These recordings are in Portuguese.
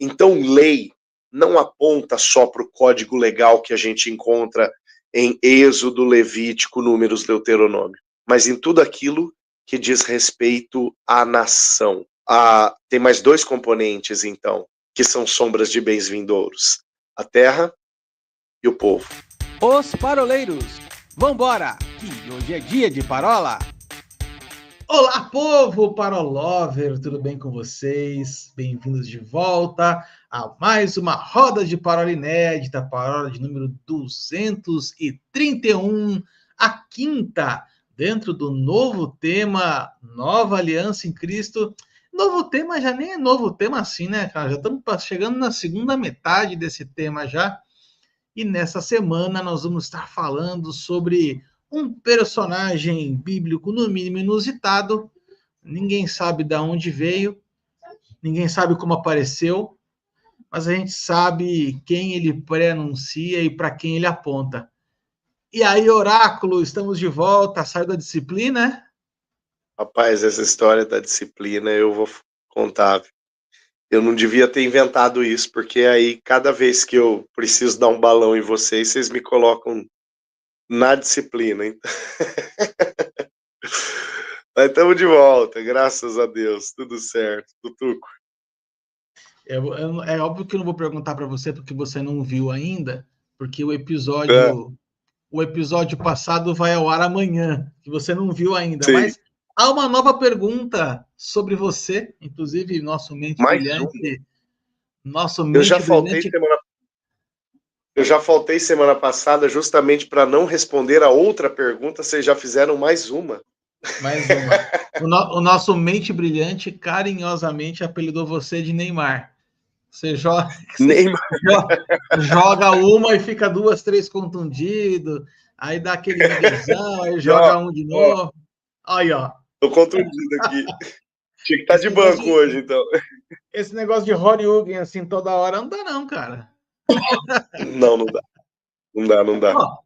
Então, lei não aponta só para o código legal que a gente encontra em Êxodo, Levítico, Números, Deuteronômio, mas em tudo aquilo que diz respeito à nação. Tem mais dois componentes, então, que são sombras de bens vindouros: a terra e o povo. Os paroleiros, vambora, que hoje é dia de parola! Olá, povo parolover, tudo bem com vocês? Bem-vindos de volta a mais uma roda de parola inédita, parola de número 231, a quinta, dentro do novo tema Nova Aliança em Cristo. Novo tema já nem é novo tema assim, né, cara? Já estamos chegando na segunda metade desse tema já. E nessa semana nós vamos estar falando sobre um personagem bíblico, no mínimo inusitado. Ninguém sabe de onde veio, ninguém sabe como apareceu, mas a gente sabe quem ele pré-anuncia e para quem ele aponta. E aí, Oráculo, estamos de volta, saiu da disciplina? Rapaz, essa história da disciplina eu vou contar. Eu não devia ter inventado isso, porque aí cada vez que eu preciso dar um balão em vocês, vocês me colocam na disciplina, hein? Mas estamos de volta, graças a Deus, tudo certo, Tutuco. É óbvio que eu não vou perguntar para você porque você não viu ainda, porque o episódio passado vai ao ar amanhã, que você não viu ainda, Sim. Mas há uma nova pergunta sobre você, inclusive nosso mente Mais brilhante. Eu já faltei semana passada justamente para não responder a outra pergunta, vocês já fizeram mais uma. Mais uma. O nosso mente brilhante carinhosamente apelidou você de Neymar. Você joga uma e fica 2, 3 contundido, aí dá aquele miguezão, aí joga um de novo. Aí, ó. Tô contundido aqui. Tinha que estar de banco hoje, então. Esse negócio de Horyugen, assim, toda hora, não dá não, cara. Não dá. Não dá. Ó,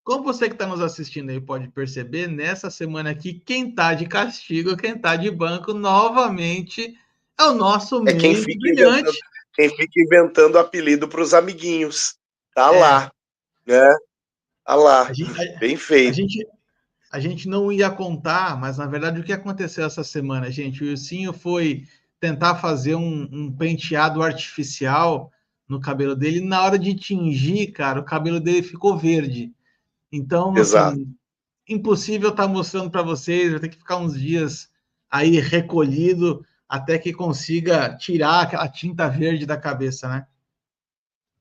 como você que está nos assistindo aí pode perceber, nessa semana aqui, quem está de castigo, quem está de banco, novamente, é o nosso mente brilhante. Quem fica inventando apelido para os amiguinhos. Tá lá, né? Tá lá. Bem feito. A gente não ia contar, mas na verdade o que aconteceu essa semana, gente? O Ursinho foi tentar fazer um penteado artificial no cabelo dele. Na hora de tingir, cara, o cabelo dele ficou verde. Então, assim, impossível estar mostrando para vocês. Vai ter que ficar uns dias aí recolhido até que consiga tirar aquela tinta verde da cabeça, né?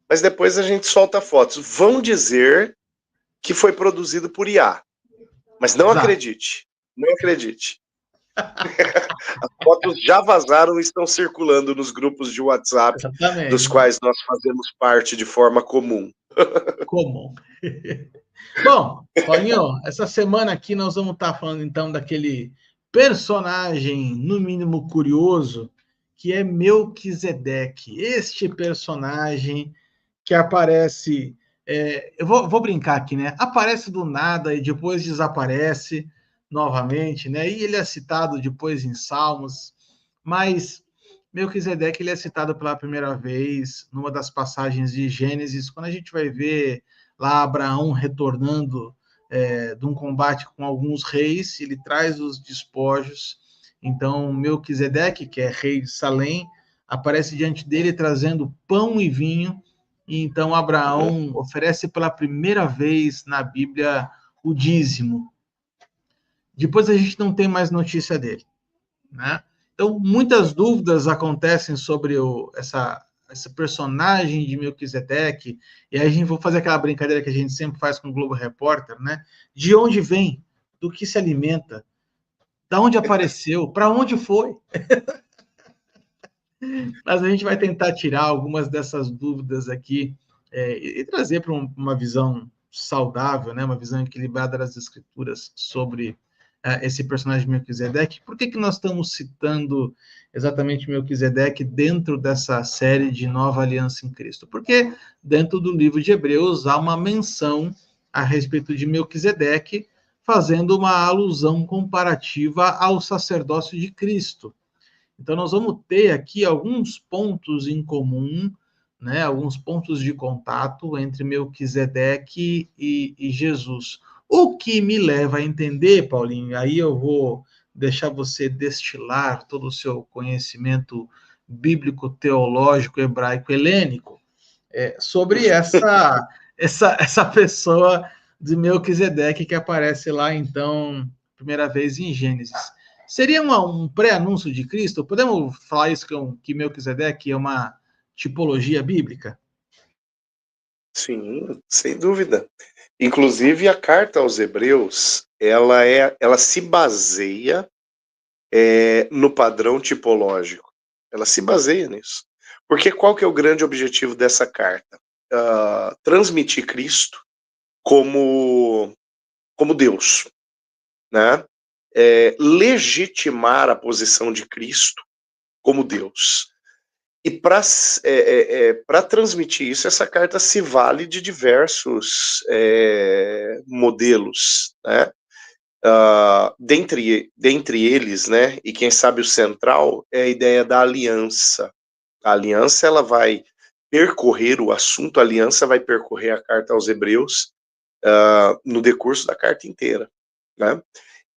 Mas depois a gente solta fotos. Vão dizer que foi produzido por IA. Mas não acredite. Não acredite. As fotos já vazaram e estão circulando nos grupos de WhatsApp, exatamente, dos quais nós fazemos parte de forma comum. Comum. Bom, Paulinho, essa semana aqui nós vamos estar falando então daquele personagem, no mínimo curioso, que é Melquisedeque. Este personagem que aparece... eu vou brincar aqui, né? Aparece do nada e depois desaparece novamente, né? E ele é citado depois em Salmos, mas Melquisedeque ele é citado pela primeira vez numa das passagens de Gênesis, quando a gente vai ver lá Abraão retornando de um combate com alguns reis, ele traz os despojos. Então, Melquisedeque, que é rei de Salém, aparece diante dele trazendo pão e vinho, e então Abraão oferece pela primeira vez na Bíblia o dízimo. Depois a gente não tem mais notícia dele, né? Então, muitas dúvidas acontecem sobre esse personagem de Melquisedeque, e aí a gente vai fazer aquela brincadeira que a gente sempre faz com o Globo Repórter, né? De onde vem? Do que se alimenta? Da onde apareceu? Para onde foi? Mas a gente vai tentar tirar algumas dessas dúvidas aqui e trazer para uma visão saudável, né? Uma visão equilibrada das escrituras sobre esse personagem de Melquisedeque. Por que nós estamos citando exatamente Melquisedeque dentro dessa série de Nova Aliança em Cristo? Porque dentro do livro de Hebreus há uma menção a respeito de Então, nós vamos ter aqui alguns pontos em comum, né, alguns pontos de contato entre Melquisedeque e Jesus. O que me leva a entender, Paulinho, aí eu vou deixar você destilar todo o seu conhecimento bíblico, teológico, hebraico, helênico, sobre essa pessoa de Melquisedeque que aparece lá, então, primeira vez em Gênesis. Seria um pré-anúncio de Cristo? Podemos falar isso que Melquisedeque é uma tipologia bíblica? Sim, sem dúvida. Inclusive, a carta aos Hebreus, ela se baseia no padrão tipológico. Ela se baseia nisso. Porque qual que é o grande objetivo dessa carta? Transmitir Cristo como Deus, né? Legitimar a posição de Cristo como Deus. E para transmitir isso, essa carta se vale de diversos modelos, né? Dentre eles, né, e quem sabe o central, é a ideia da aliança. A aliança, ela vai percorrer o assunto, a aliança vai percorrer a carta aos Hebreus no decurso da carta inteira, né?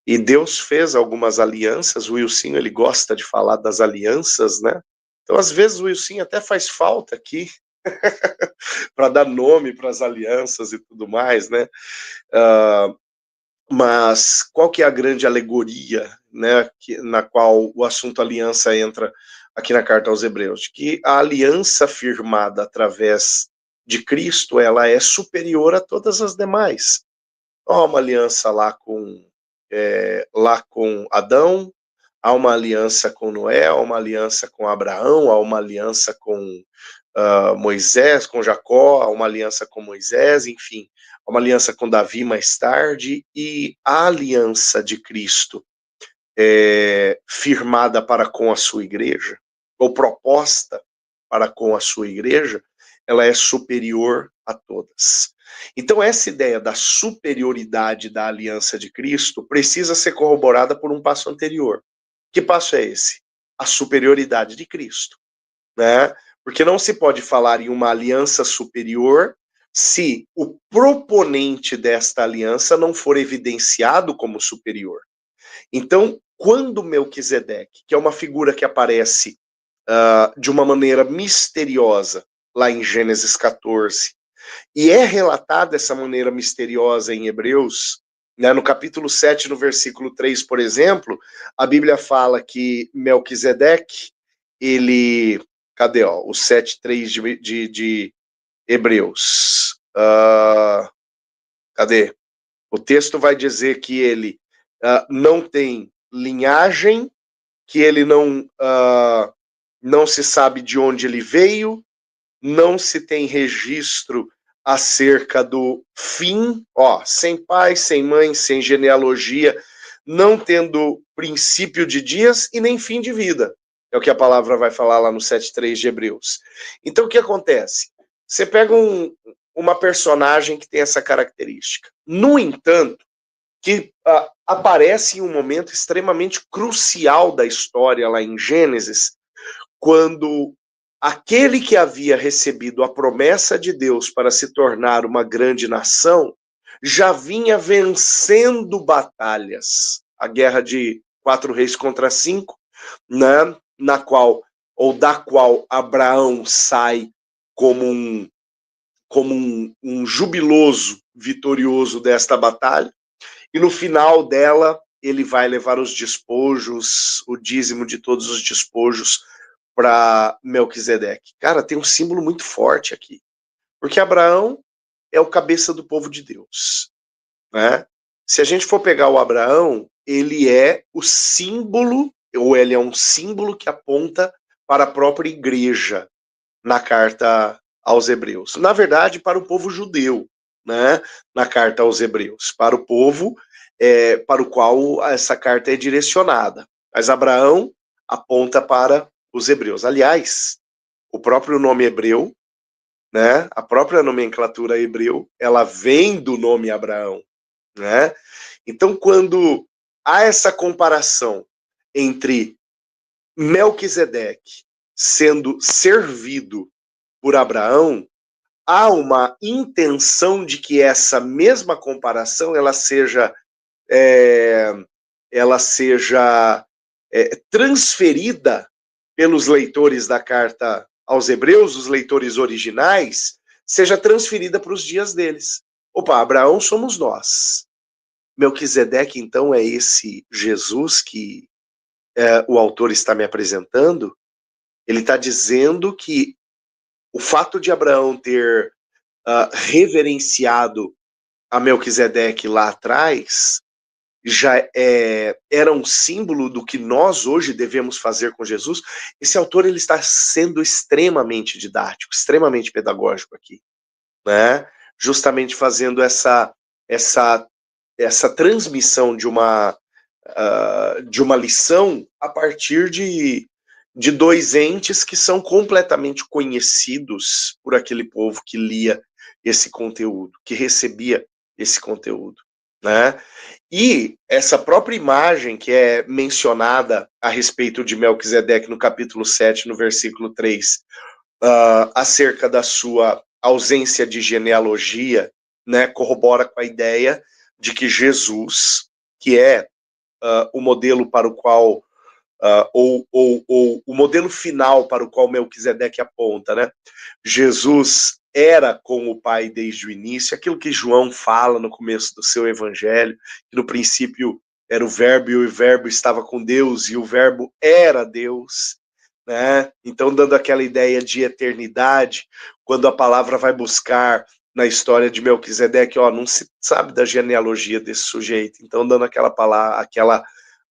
E Deus fez algumas alianças, o Wilson, ele gosta de falar das alianças, né? Então, às vezes, o Wilson até faz falta aqui para dar nome para as alianças e tudo mais, né? Mas qual que é a grande alegoria, né, na qual o assunto aliança entra aqui na carta aos Hebreus? De que a aliança firmada através de Cristo, ela é superior a todas as demais. Há uma aliança lá com Adão, há uma aliança com Noé, há uma aliança com Abraão, há uma aliança com Moisés, com Jacó, há uma aliança com Moisés, enfim, há uma aliança com Davi mais tarde, e a aliança de Cristo firmada para com a sua igreja, ou proposta para com a sua igreja, ela é superior a todas. Então, essa ideia da superioridade da aliança de Cristo precisa ser corroborada por um passo anterior. Que passo é esse? A superioridade de Cristo, né? Porque não se pode falar em uma aliança superior se o proponente desta aliança não for evidenciado como superior. Então, quando Melquisedeque, que é uma figura que aparece de uma maneira misteriosa lá em Gênesis 14, e é relatada dessa maneira misteriosa em Hebreus, né, no capítulo 7, no versículo 3, por exemplo, a Bíblia fala que Melquisedeque, ele... Cadê, ó? O 7:3 de Hebreus. Cadê? O texto vai dizer que ele não tem linhagem, que ele não se sabe de onde ele veio, não se tem registro acerca do fim, sem pai, sem mãe, sem genealogia, não tendo princípio de dias e nem fim de vida. É o que a palavra vai falar lá no 7:3 de Hebreus. Então, o que acontece? Você pega uma personagem que tem essa característica. No entanto, que aparece em um momento extremamente crucial da história lá em Gênesis, quando aquele que havia recebido a promessa de Deus para se tornar uma grande nação, já vinha vencendo batalhas. A guerra de 4 reis contra 5, né, da qual Abraão sai como um jubiloso vitorioso desta batalha, e no final dela ele vai levar os despojos, o dízimo de todos os despojos para Melquisedeque. Cara, tem um símbolo muito forte aqui, porque Abraão é o cabeça do povo de Deus, né? Se a gente for pegar o Abraão, ele é o símbolo, ou ele é um símbolo que aponta para a própria igreja na carta aos Hebreus. Na verdade, para o povo judeu, né? Na carta aos Hebreus, para o povo para o qual essa carta é direcionada. Mas Abraão aponta para os hebreus. Aliás, o próprio nome hebreu, né? A própria nomenclatura hebreu, ela vem do nome Abraão, né? Então, quando há essa comparação entre Melquisedeque sendo servido por Abraão, há uma intenção de que essa mesma comparação ela seja transferida pelos leitores da carta aos Hebreus, os leitores originais, seja transferida para os dias deles. Opa, Abraão somos nós. Melquisedeque, então, é esse Jesus que o autor está me apresentando. Ele está dizendo que o fato de Abraão ter reverenciado a Melquisedeque lá atrás já era um símbolo do que nós hoje devemos fazer com Jesus. Esse autor ele está sendo extremamente didático, extremamente pedagógico aqui, né? Justamente fazendo essa transmissão de uma lição a partir de dois entes que são completamente conhecidos por aquele povo que lia esse conteúdo, que recebia esse conteúdo, né? E essa própria imagem que é mencionada a respeito de Melquisedeque no capítulo 7, no versículo 3, acerca da sua ausência de genealogia, né, corrobora com a ideia de que Jesus, que é o modelo para o qual, ou o modelo final para o qual Melquisedeque aponta, né? Jesus era com o Pai desde o início, aquilo que João fala no começo do seu evangelho, que no princípio era o Verbo, e o Verbo estava com Deus, e o Verbo era Deus, né? Então, dando aquela ideia de eternidade, quando a palavra vai buscar na história de Melquisedeque, não se sabe da genealogia desse sujeito, então dando aquela palavra,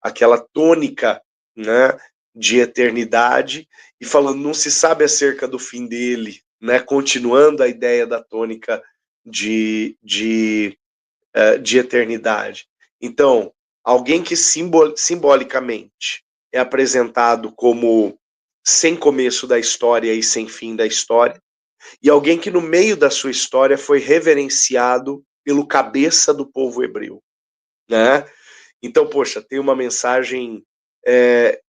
aquela tônica, né, de eternidade, e falando, não se sabe acerca do fim dele, né, continuando a ideia da tônica de eternidade. Então, alguém que simbolicamente é apresentado como sem começo da história e sem fim da história, e alguém que no meio da sua história foi reverenciado pelo cabeça do povo hebreu, né? Então, poxa, tem uma mensagem,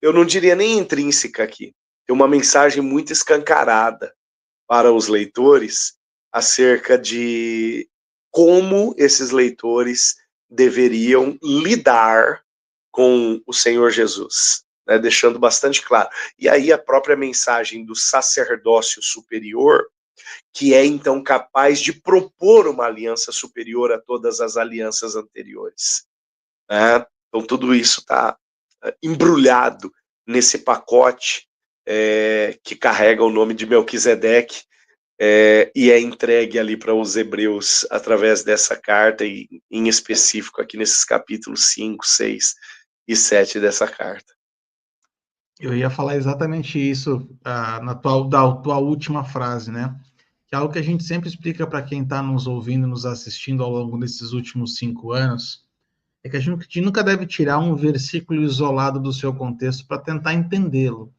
eu não diria nem intrínseca aqui, tem uma mensagem muito escancarada para os leitores acerca de como esses leitores deveriam lidar com o Senhor Jesus, né? Deixando bastante claro. E aí a própria mensagem do sacerdócio superior, que é então capaz de propor uma aliança superior a todas as alianças anteriores, né? Então tudo isso está embrulhado nesse pacote que carrega o nome de Melquisedeque e é entregue ali para os hebreus através dessa carta, e em específico aqui nesses capítulos 5, 6 e 7 dessa carta. Eu ia falar exatamente isso da tua última frase, né? Que é algo que a gente sempre explica para quem está nos ouvindo, nos assistindo ao longo desses últimos 5 anos, é que a gente nunca deve tirar um versículo isolado do seu contexto para tentar entendê-lo.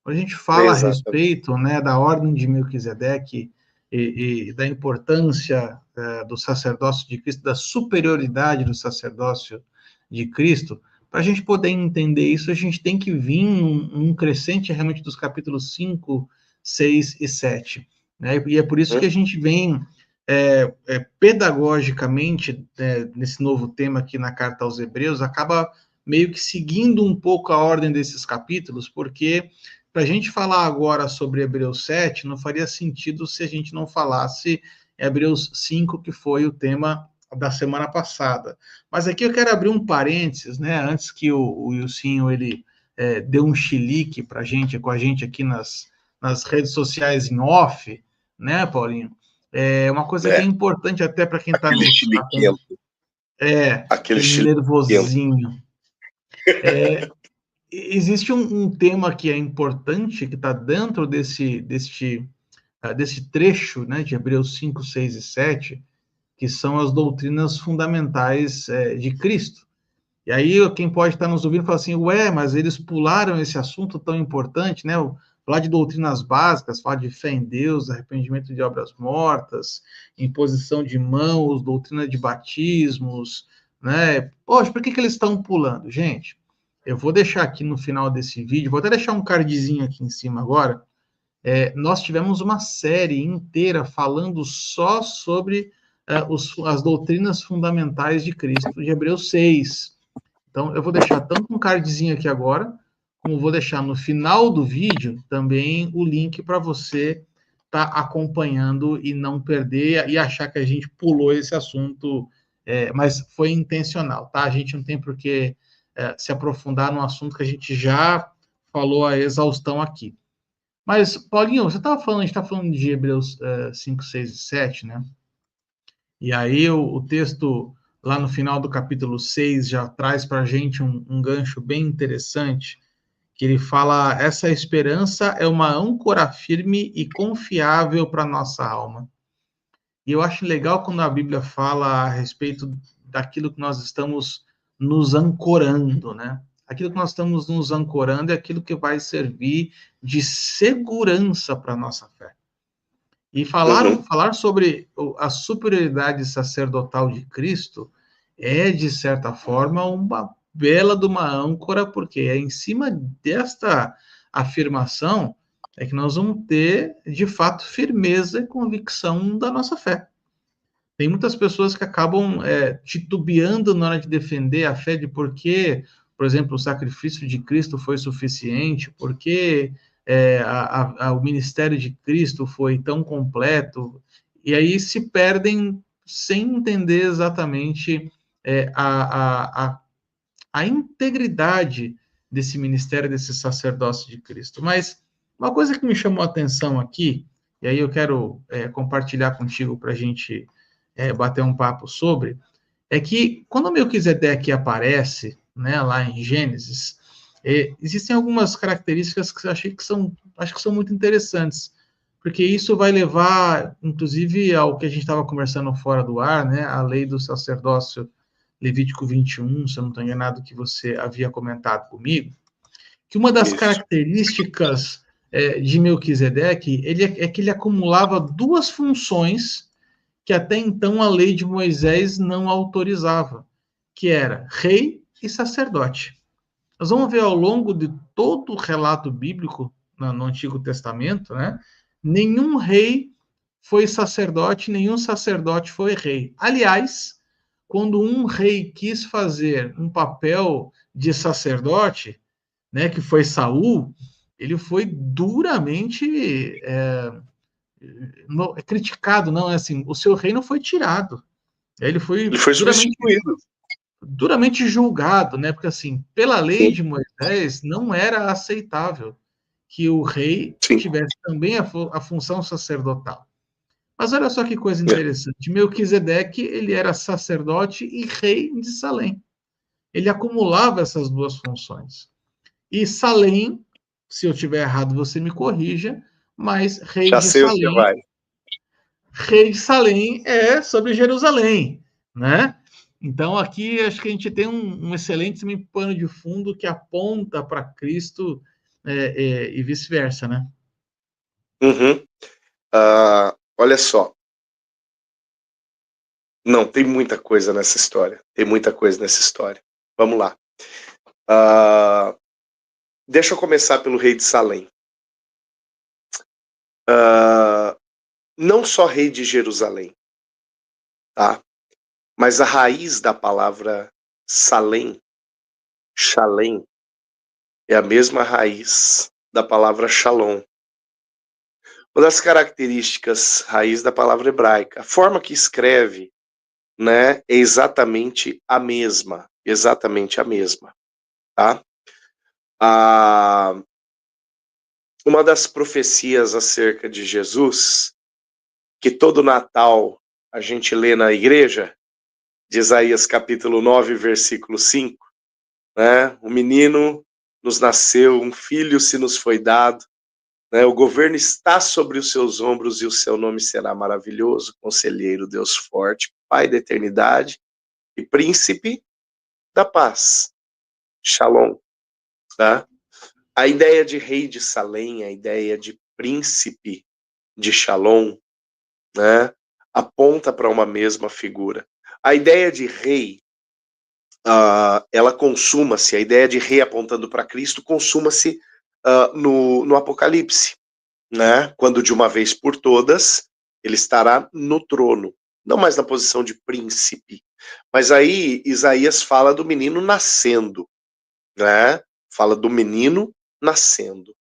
Quando a gente fala a respeito, né, da ordem de Melquisedeque e da importância do sacerdócio de Cristo, da superioridade do sacerdócio de Cristo, para a gente poder entender isso, a gente tem que vir num crescente realmente dos capítulos 5, 6 e 7. Né? E é por isso que a gente vem pedagogicamente, nesse novo tema aqui na Carta aos Hebreus, acaba meio que seguindo um pouco a ordem desses capítulos, porque para a gente falar agora sobre Hebreus 7, não faria sentido se a gente não falasse Hebreus 5, que foi o tema da semana passada. Mas aqui eu quero abrir um parênteses, né? Antes que o Wilsinho ele dê um chilique para com a gente aqui nas redes sociais em off, né, Paulinho? É uma coisa que é importante até para quem está aquele chiliquento. Aquele nervosinho. Existe um tema que é importante, que está dentro desse trecho, né, de Hebreus 5, 6 e 7, que são as doutrinas fundamentais de Cristo. E aí quem pode estar nos ouvindo fala assim, mas eles pularam esse assunto tão importante, né? Falar de doutrinas básicas, falar de fé em Deus, arrependimento de obras mortas, imposição de mãos, doutrina de batismos, né? Poxa, por que eles estão pulando? Gente, eu vou deixar aqui no final desse vídeo, vou até deixar um cardzinho aqui em cima agora. Nós tivemos uma série inteira falando só sobre as doutrinas fundamentais de Cristo, de Hebreus 6. Então, eu vou deixar tanto um cardzinho aqui agora, como vou deixar no final do vídeo também o link para você estar acompanhando e não perder e achar que a gente pulou esse assunto, mas foi intencional, tá? A gente não tem por que se aprofundar num assunto que a gente já falou a exaustão aqui. Mas, Paulinho, você estava falando, a gente está falando de Hebreus 5, 6 e 7, né? E aí o texto, lá no final do capítulo 6, já traz para a gente um gancho bem interessante, que ele fala, essa esperança é uma âncora firme e confiável para a nossa alma. E eu acho legal quando a Bíblia fala a respeito daquilo que nós estamos nos ancorando, né? Aquilo que nós estamos nos ancorando é aquilo que vai servir de segurança para a nossa fé. E falar sobre a superioridade sacerdotal de Cristo é, de certa forma, uma bela de uma âncora, porque é em cima desta afirmação é que nós vamos ter, de fato, firmeza e convicção da nossa fé. Tem muitas pessoas que acabam titubeando na hora de defender a fé de por que, por exemplo, o sacrifício de Cristo foi suficiente, por que o ministério de Cristo foi tão completo, e aí se perdem sem entender exatamente a integridade desse ministério, desse sacerdócio de Cristo. Mas uma coisa que me chamou a atenção aqui, e aí eu quero compartilhar contigo para a gente bater um papo sobre, é que quando Melquisedeque aparece, né, lá em Gênesis, existem algumas características que eu acho que são muito interessantes, porque isso vai levar, inclusive, ao que a gente estava conversando fora do ar, né, a lei do sacerdócio Levítico 21, se eu não estou enganado, que você havia comentado comigo, que uma das características de Melquisedeque é que ele acumulava duas funções que até então a lei de Moisés não autorizava, que era rei e sacerdote. Nós vamos ver ao longo de todo o relato bíblico no Antigo Testamento, né? Nenhum rei foi sacerdote, nenhum sacerdote foi rei. Aliás, quando um rei quis fazer um papel de sacerdote, né, que foi Saul, ele foi duramente criticado, não é assim, o seu reino foi tirado. Ele foi substituído. Duramente julgado, né? Porque assim, pela lei de Moisés, não era aceitável que o rei tivesse também a função sacerdotal. Mas olha só que coisa interessante. Melquisedeque, ele era sacerdote e rei de Salém. Ele acumulava essas duas funções. E Salém, se eu estiver errado, você me corrija, mas rei de Salém é sobre Jerusalém, né? Então, aqui acho que a gente tem um excelente pano de fundo que aponta para Cristo e vice-versa, né? Olha só. Não, tem muita coisa nessa história. Vamos lá. Deixa eu começar pelo rei de Salém. Não só rei de Jerusalém, tá? Mas a raiz da palavra Salém, Shalem, é a mesma raiz da palavra Shalom. Uma das características raiz da palavra hebraica, a forma que escreve, né, é exatamente a mesma, tá? Uma das profecias acerca de Jesus, que todo Natal a gente lê na igreja, de Isaías capítulo 9, versículo 5, né? Um menino nos nasceu, um filho se nos foi dado, né? O governo está sobre os seus ombros e o seu nome será maravilhoso, Conselheiro, Deus forte, Pai da eternidade e Príncipe da paz. Shalom, tá? A ideia de rei de Salém, a ideia de príncipe de Shalom, né, aponta para uma mesma figura. A ideia de rei ela consuma-se, a ideia de rei apontando para Cristo, consuma-se no Apocalipse, né? Quando de uma vez por todas ele estará no trono, não mais na posição de príncipe. Mas aí Isaías fala do menino nascendo, né? Fala do menino nascendo.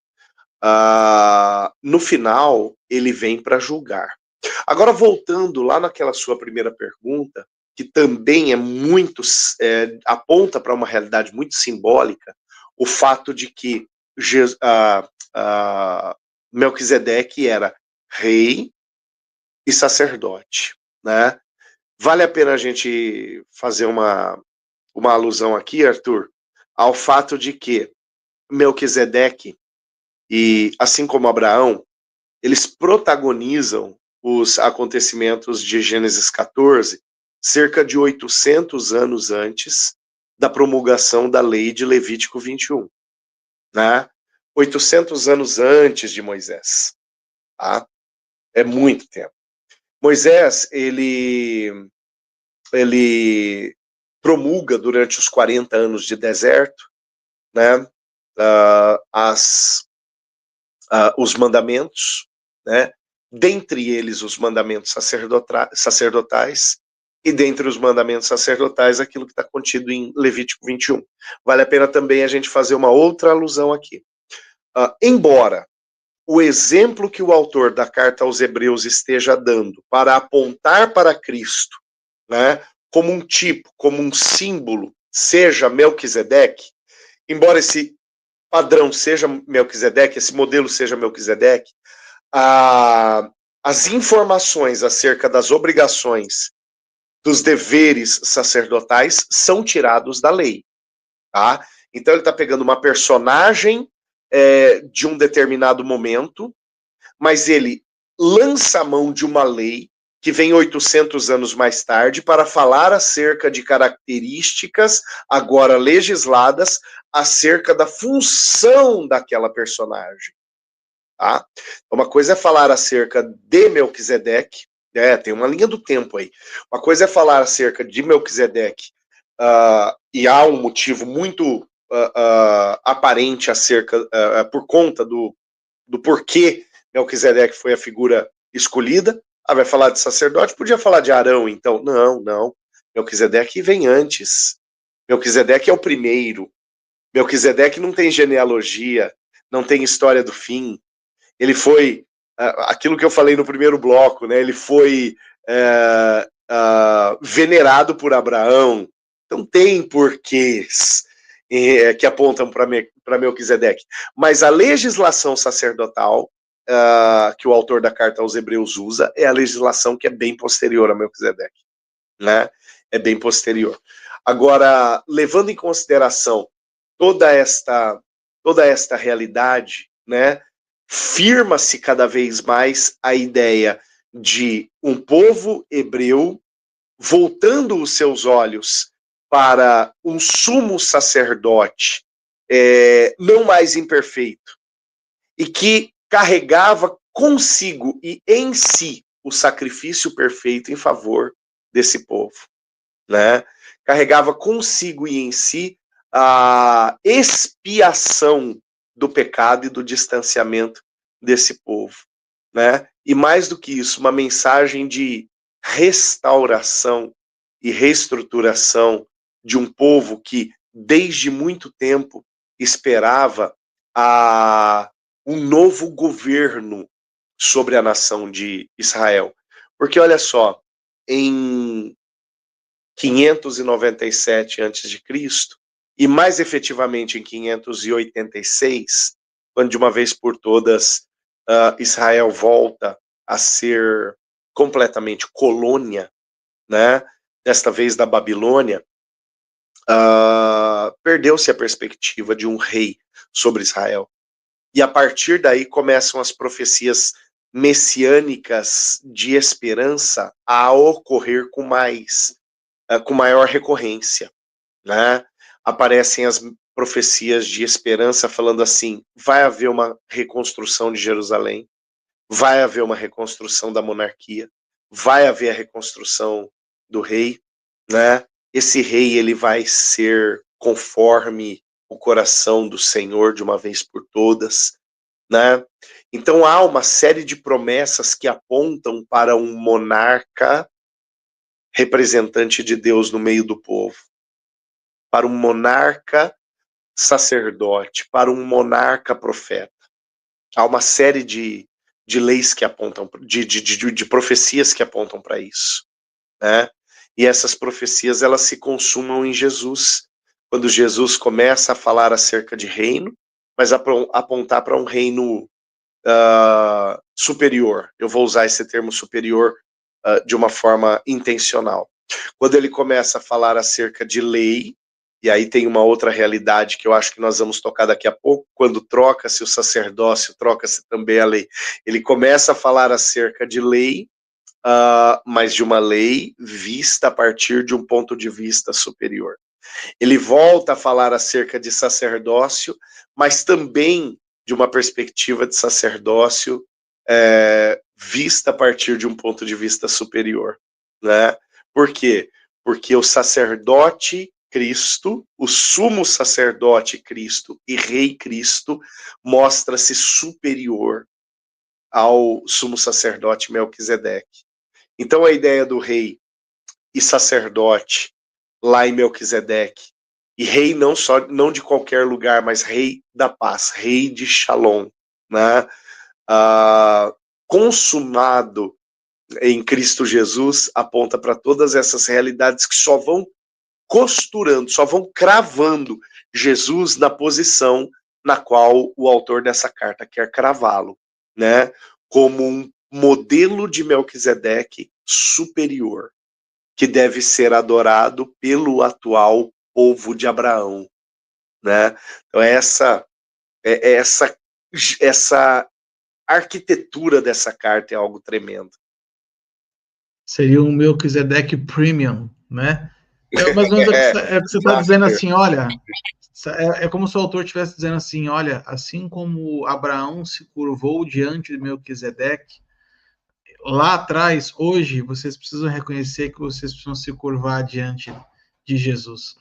No final, ele vem para julgar. Agora, voltando lá naquela sua primeira pergunta, que também é muito, aponta para uma realidade muito simbólica, o fato de que Melquisedeque era rei e sacerdote, né? Vale a pena a gente fazer uma alusão aqui, Arthur, ao fato de que Melquisedeque, e assim como Abraão, eles protagonizam os acontecimentos de Gênesis 14 cerca de 800 anos antes da promulgação da lei de Levítico 21, né? 800 anos antes de Moisés, tá? É muito tempo. Moisés, ele promulga durante os 40 anos de deserto, né, os mandamentos, né, dentre eles os mandamentos sacerdotais, e dentre os mandamentos sacerdotais aquilo que está contido em Levítico 21. Vale a pena também a gente fazer uma outra alusão aqui. Embora o exemplo que o autor da carta aos Hebreus esteja dando para apontar para Cristo, né, como um tipo, como um símbolo, seja Melquisedeque, embora esse padrão seja Melquisedeque, esse modelo seja Melquisedeque, as informações acerca das obrigações, dos deveres sacerdotais são tirados da lei, tá? Então ele está pegando uma personagem de um determinado momento, mas ele lança a mão de uma lei que vem 800 anos mais tarde para falar acerca de características agora legisladas acerca da função daquela personagem. Tá? Uma coisa é falar acerca de Melquisedeque, tem uma linha do tempo aí. Uma coisa é falar acerca de Melquisedeque, e há um motivo muito aparente acerca, por conta do porquê Melquisedeque foi a figura escolhida. Vai falar de sacerdote, podia falar de Arão, então. Não. Melquisedeque vem antes. Melquisedeque é o primeiro. Melquisedeque não tem genealogia, não tem história do fim. Ele foi aquilo que eu falei no primeiro bloco, né? Ele foi venerado por Abraão. Então tem porquês que apontam para Melquisedeque. Mas a legislação sacerdotal que o autor da carta aos Hebreus usa é a legislação que é bem posterior a Melquisedeque, né? É bem posterior. Agora, levando em consideração toda esta realidade, né? Firma-se cada vez mais a ideia de um povo hebreu voltando os seus olhos para um sumo sacerdote não mais imperfeito e que carregava consigo e em si o sacrifício perfeito em favor desse povo, né? Carregava consigo e em si a expiação do pecado e do distanciamento desse povo, né? E mais do que isso, uma mensagem de restauração e reestruturação de um povo que desde muito tempo esperava um novo governo sobre a nação de Israel. Porque olha só, em 597 a.C., e mais efetivamente em 586, quando de uma vez por todas Israel volta a ser completamente colônia, né? Desta vez da Babilônia, perdeu-se a perspectiva de um rei sobre Israel. E a partir daí começam as profecias messiânicas de esperança a ocorrer com maior recorrência, né? Aparecem as profecias de esperança falando assim: vai haver uma reconstrução de Jerusalém, vai haver uma reconstrução da monarquia, vai haver a reconstrução do rei, né? esse rei ele vai ser conforme o coração do Senhor de uma vez por todas, né? Então há uma série de promessas que apontam para um monarca representante de Deus no meio do povo, para um monarca sacerdote, para um monarca profeta. Há uma série de leis que apontam, de profecias que apontam para isso, né? E essas profecias elas se consumam em Jesus, quando Jesus começa a falar acerca de reino, mas apontar para um reino superior. Eu vou usar esse termo superior de uma forma intencional. Quando ele começa a falar acerca de lei, e aí tem uma outra realidade que eu acho que nós vamos tocar daqui a pouco, quando troca-se o sacerdócio, troca-se também a lei. Ele começa a falar acerca de lei, mas de uma lei vista a partir de um ponto de vista superior. Ele volta a falar acerca de sacerdócio, mas também de uma perspectiva de sacerdócio vista a partir de um ponto de vista superior, né? Por quê? Porque o sacerdote Cristo, o sumo sacerdote Cristo e rei Cristo mostra-se superior ao sumo sacerdote Melquisedeque. Então a ideia do rei e sacerdote lá em Melquisedeque, e rei não de qualquer lugar, mas rei da paz, rei de Shalom, né? Consumado em Cristo Jesus, aponta para todas essas realidades que só vão costurando, só vão cravando Jesus na posição na qual o autor dessa carta quer cravá-lo, né? Como um modelo de Melquisedeque superior, que deve ser adorado pelo atual povo de Abraão, né? Então essa arquitetura dessa carta é algo tremendo. Seria um Melquisedeque Premium, né? Mais ou menos é que você está dizendo assim, olha, é como se o autor estivesse dizendo assim, olha, assim como Abraão se curvou diante de Melquisedeque, lá atrás, hoje, vocês precisam reconhecer que vocês precisam se curvar diante de Jesus.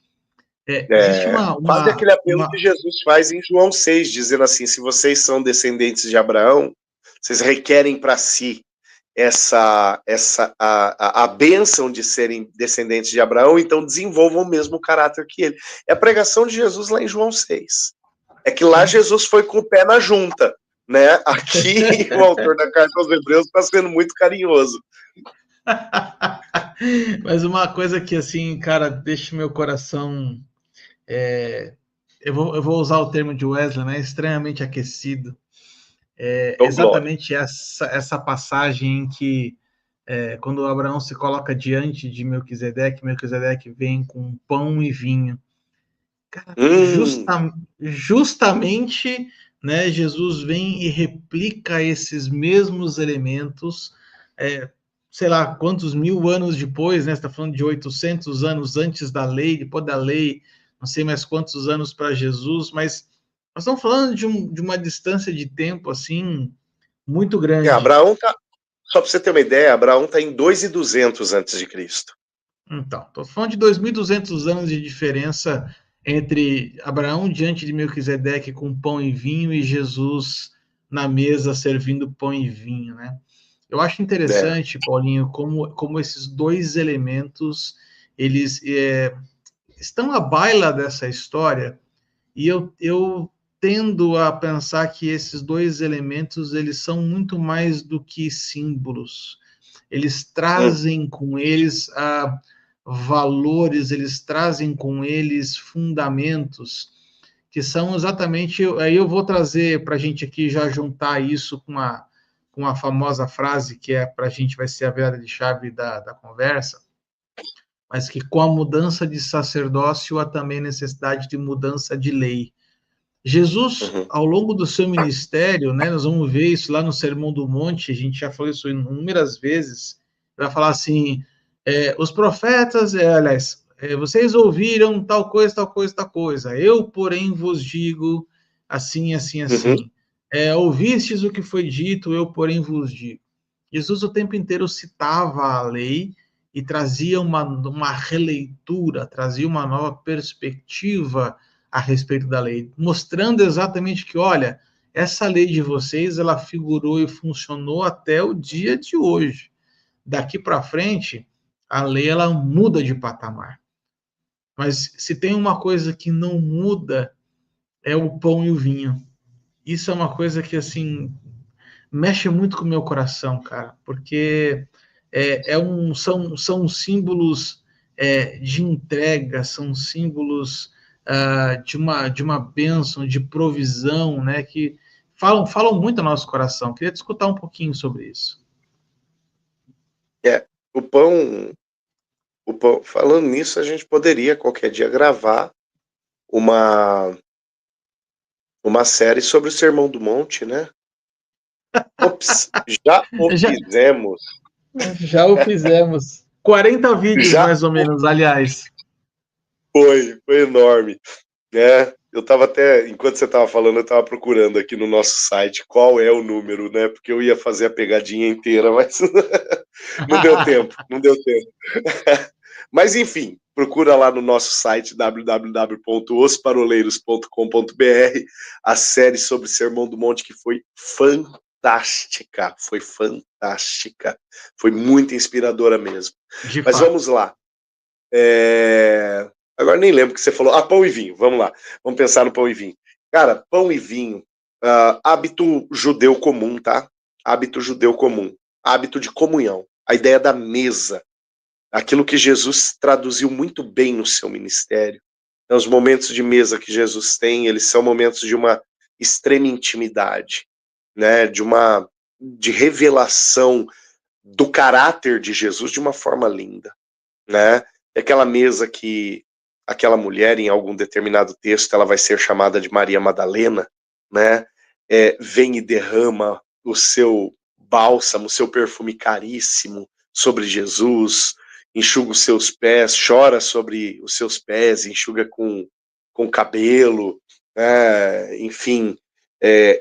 Existe quase aquele apelo que Jesus faz em João 6, dizendo assim, se vocês são descendentes de Abraão, vocês requerem para si a bênção de serem descendentes de Abraão, então desenvolvam o mesmo caráter que ele. É a pregação de Jesus lá em João 6. É que lá Jesus foi com o pé na junta, né? Aqui o autor da carta aos Hebreus está sendo muito carinhoso. Mas uma coisa que, assim, cara, deixa meu coração... eu vou usar o termo de Wesley, né? Extremamente aquecido. Exatamente essa passagem em que quando Abraão se coloca diante de Melquisedeque, Melquisedeque vem com pão e vinho. Cara, justamente, né, Jesus vem e replica esses mesmos elementos, sei lá, quantos mil anos depois, né, você está falando de 800 anos antes da lei, depois da lei, não sei mais quantos anos para Jesus, mas nós estamos falando de uma distância de tempo, assim, muito grande. Abraão tá, só para você ter uma ideia, Abraão está em 2.200 antes de Cristo. Então, estou falando de 2.200 anos de diferença entre Abraão diante de Melquisedeque com pão e vinho e Jesus na mesa servindo pão e vinho, né? Eu acho interessante, Paulinho, como esses dois elementos eles estão à baila dessa história, e eu tendo a pensar que esses dois elementos eles são muito mais do que símbolos. Eles trazem com eles valores, eles trazem com eles fundamentos, que são exatamente... Aí eu vou trazer para a gente aqui já juntar isso com a famosa frase que para a gente vai ser a virada de chave da conversa, mas que com a mudança de sacerdócio há também necessidade de mudança de lei. Jesus, ao longo do seu ministério, né, nós vamos ver isso lá no Sermão do Monte, a gente já falou isso inúmeras vezes, vai falar assim, os profetas, aliás, vocês ouviram tal coisa, tal coisa, tal coisa, eu, porém, vos digo assim, assim, assim. Ouvistes o que foi dito, eu, porém, vos digo. Jesus o tempo inteiro citava a lei e trazia uma releitura, trazia uma nova perspectiva a respeito da lei, mostrando exatamente que, olha, essa lei de vocês, ela figurou e funcionou até o dia de hoje. Daqui para frente, a lei ela muda de patamar. Mas se tem uma coisa que não muda, é o pão e o vinho. Isso é uma coisa que, assim, mexe muito com o meu coração, cara, porque são símbolos de entrega, são símbolos de uma bênção, de provisão, né, que falam muito ao nosso coração. Queria te escutar um pouquinho sobre isso. O pão, falando nisso, a gente poderia qualquer dia gravar uma série sobre o Sermão do Monte, né? Ops, já o fizemos. Já o fizemos. 40 vídeos, mais ou menos, aliás. Foi enorme. Eu estava até, enquanto você estava falando, eu estava procurando aqui no nosso site qual é o número, né? Porque eu ia fazer a pegadinha inteira, mas não deu tempo. Mas enfim, procura lá no nosso site www.osparoleiros.com.br a série sobre Sermão do Monte, que foi fantástica, foi muito inspiradora mesmo. Mas vamos lá. Agora nem lembro o que você falou. Pão e vinho, vamos lá. Vamos pensar no pão e vinho. Cara, pão e vinho, hábito judeu comum, tá? Hábito judeu comum. Hábito de comunhão. A ideia da mesa. Aquilo que Jesus traduziu muito bem no seu ministério. Então, os momentos de mesa que Jesus tem, eles são momentos de uma extrema intimidade, né? De revelação do caráter de Jesus de uma forma linda, né? É aquela mesa que aquela mulher, em algum determinado texto, ela vai ser chamada de Maria Madalena, né? Vem e derrama o seu bálsamo, o seu perfume caríssimo sobre Jesus, enxuga os seus pés, chora sobre os seus pés, enxuga com cabelo, enfim.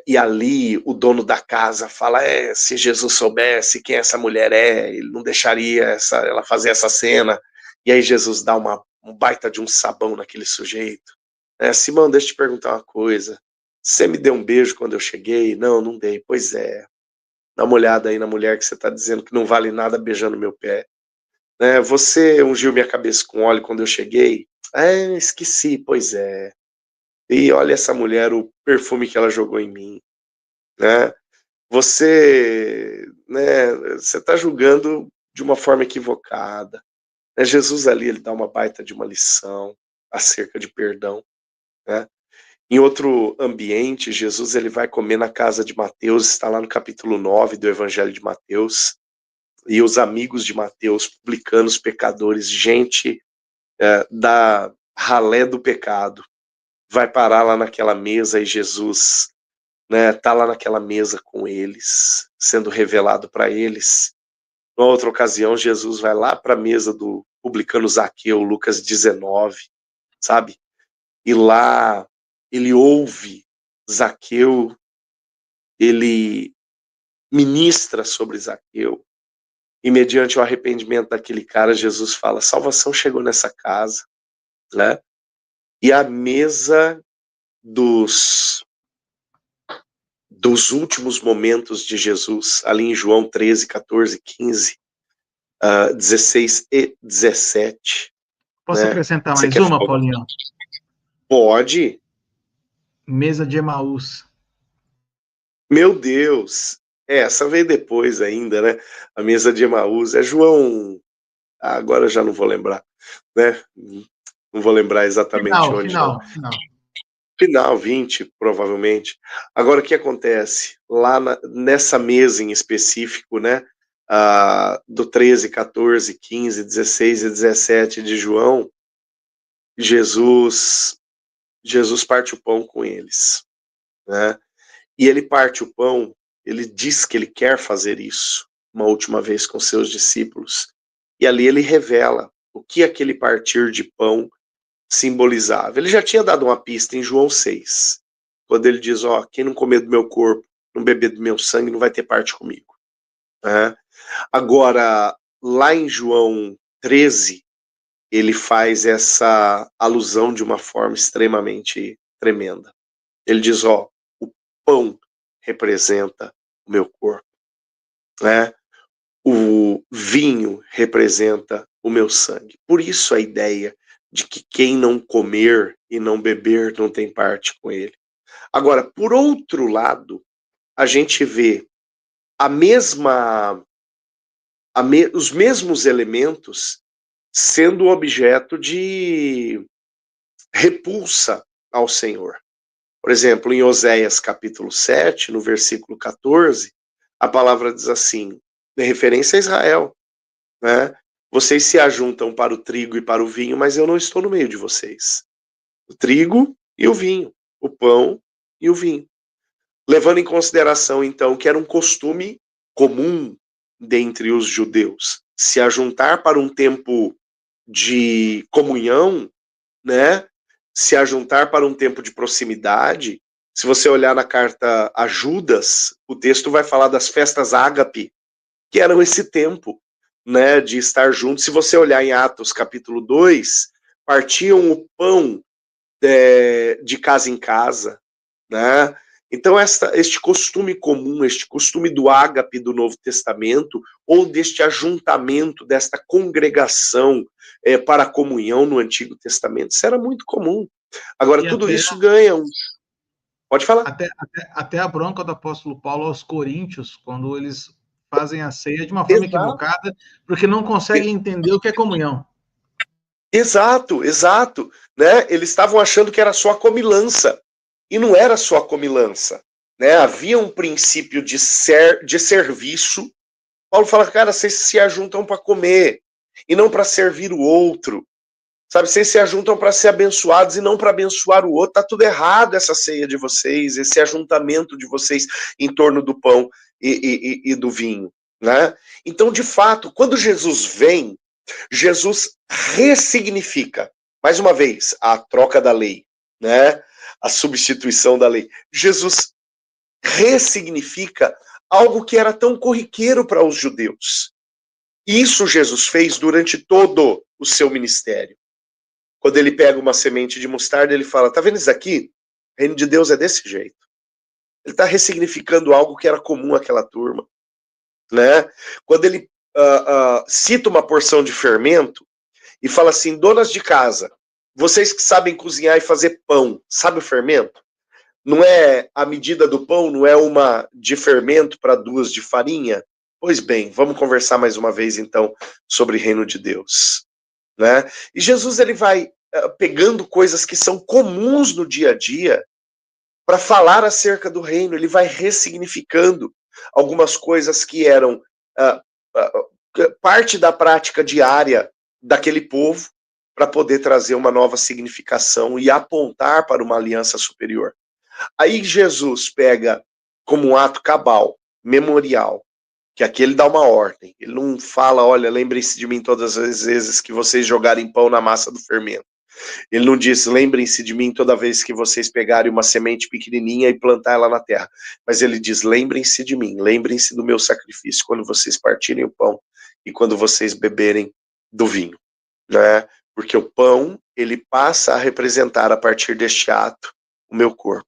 E ali o dono da casa fala, se Jesus soubesse quem essa mulher ele não deixaria ela fazer essa cena. E aí Jesus dá um baita de um sabão naquele sujeito. Simão, deixa eu te perguntar uma coisa. Você me deu um beijo quando eu cheguei? Não, não dei. Pois é. Dá uma olhada aí na mulher que você está dizendo que não vale nada beijando meu pé. Você ungiu minha cabeça com óleo quando eu cheguei? Esqueci, pois é. E olha essa mulher, o perfume que ela jogou em mim. Né? Você está julgando de uma forma equivocada. Jesus ali, ele dá uma baita de uma lição acerca de perdão, né? Em outro ambiente, Jesus ele vai comer na casa de Mateus, está lá no capítulo 9 do Evangelho de Mateus, e os amigos de Mateus, publicanos, pecadores, gente da ralé do pecado, vai parar lá naquela mesa e Jesus tá lá naquela mesa com eles, sendo revelado para eles. Numa outra ocasião, Jesus vai lá para a mesa do publicano Zaqueu, Lucas 19, sabe? E lá ele ouve Zaqueu, ele ministra sobre Zaqueu, e mediante o arrependimento daquele cara, Jesus fala, salvação chegou nessa casa, né? E a mesa dos últimos momentos de Jesus, ali em João 13, 14, 15, 16 e 17. Posso acrescentar mais uma, Paulinho? Pode. Mesa de Emaús. Meu Deus. Essa veio depois ainda, né? A mesa de Emaús. É João... agora eu já não vou lembrar, né? Não vou lembrar exatamente onde. Final 20, provavelmente. Agora, o que acontece? Lá nessa mesa em específico, né? Do 13, 14, 15, 16 e 17 de João, Jesus parte o pão com eles, né? E ele parte o pão, ele diz que ele quer fazer isso uma última vez com seus discípulos. E ali ele revela o que aquele partir de pão simbolizava. Ele já tinha dado uma pista em João 6, quando ele diz, quem não comer do meu corpo, não beber do meu sangue, não vai ter parte comigo. Agora, lá em João 13, ele faz essa alusão de uma forma extremamente tremenda. Ele diz, ó, o pão representa o meu corpo, né? O vinho representa o meu sangue. Por isso a ideia de que quem não comer e não beber não tem parte com ele. Agora, por outro lado, a gente vê os mesmos elementos sendo objeto de repulsa ao Senhor. Por exemplo, em Oséias capítulo 7, no versículo 14, a palavra diz assim, em referência a Israel, né? Vocês se ajuntam para o trigo e para o vinho, mas eu não estou no meio de vocês. O trigo e o vinho, o pão e o vinho. Levando em consideração, então, que era um costume comum dentre os judeus, se ajuntar para um tempo de comunhão, né? Se ajuntar para um tempo de proximidade. Se você olhar na carta a Judas, o texto vai falar das festas ágape, que eram esse tempo, né, de estar juntos. Se você olhar em Atos capítulo 2, partiam o pão de casa em casa, né? Então este costume comum, este costume do ágape do Novo Testamento, ou deste ajuntamento, desta congregação para a comunhão no Antigo Testamento, isso era muito comum. Agora, tudo isso ganha um... Pode falar. Até a bronca do apóstolo Paulo aos Coríntios, quando eles fazem a ceia de uma forma equivocada, porque não conseguem entender o que é comunhão. Exato, exato. Né? Eles estavam achando que era só a comilança. E não era só a comilança. Né? Havia um princípio de serviço. Paulo fala, cara, vocês se ajuntam para comer e não para servir o outro. Sabe, vocês se ajuntam para ser abençoados e não para abençoar o outro. Tá tudo errado essa ceia de vocês, esse ajuntamento de vocês em torno do pão e do vinho. Né? Então, de fato, quando Jesus vem, Jesus ressignifica, mais uma vez, a troca da lei, né? A substituição da lei. Jesus ressignifica algo que era tão corriqueiro para os judeus. Isso Jesus fez durante todo o seu ministério. Quando ele pega uma semente de mostarda, ele fala, tá vendo isso aqui? O reino de Deus é desse jeito. Ele está ressignificando algo que era comum àquela turma. Né? Quando ele cita uma porção de fermento e fala assim, donas de casa, vocês que sabem cozinhar e fazer pão, sabe o fermento? Não é a medida do pão, não é uma de fermento para 2 de farinha? Pois bem, vamos conversar mais uma vez então sobre o reino de Deus. Né? E Jesus ele vai pegando coisas que são comuns no dia a dia para falar acerca do reino, ele vai ressignificando algumas coisas que eram parte da prática diária daquele povo para poder trazer uma nova significação e apontar para uma aliança superior. Aí Jesus pega como um ato cabal, memorial, que aqui ele dá uma ordem. Ele não fala, olha, lembrem-se de mim todas as vezes que vocês jogarem pão na massa do fermento. Ele não diz, lembrem-se de mim toda vez que vocês pegarem uma semente pequenininha e plantar ela na terra. Mas ele diz, lembrem-se de mim, lembrem-se do meu sacrifício quando vocês partirem o pão e quando vocês beberem do vinho. Né? Porque o pão, ele passa a representar a partir deste ato o meu corpo,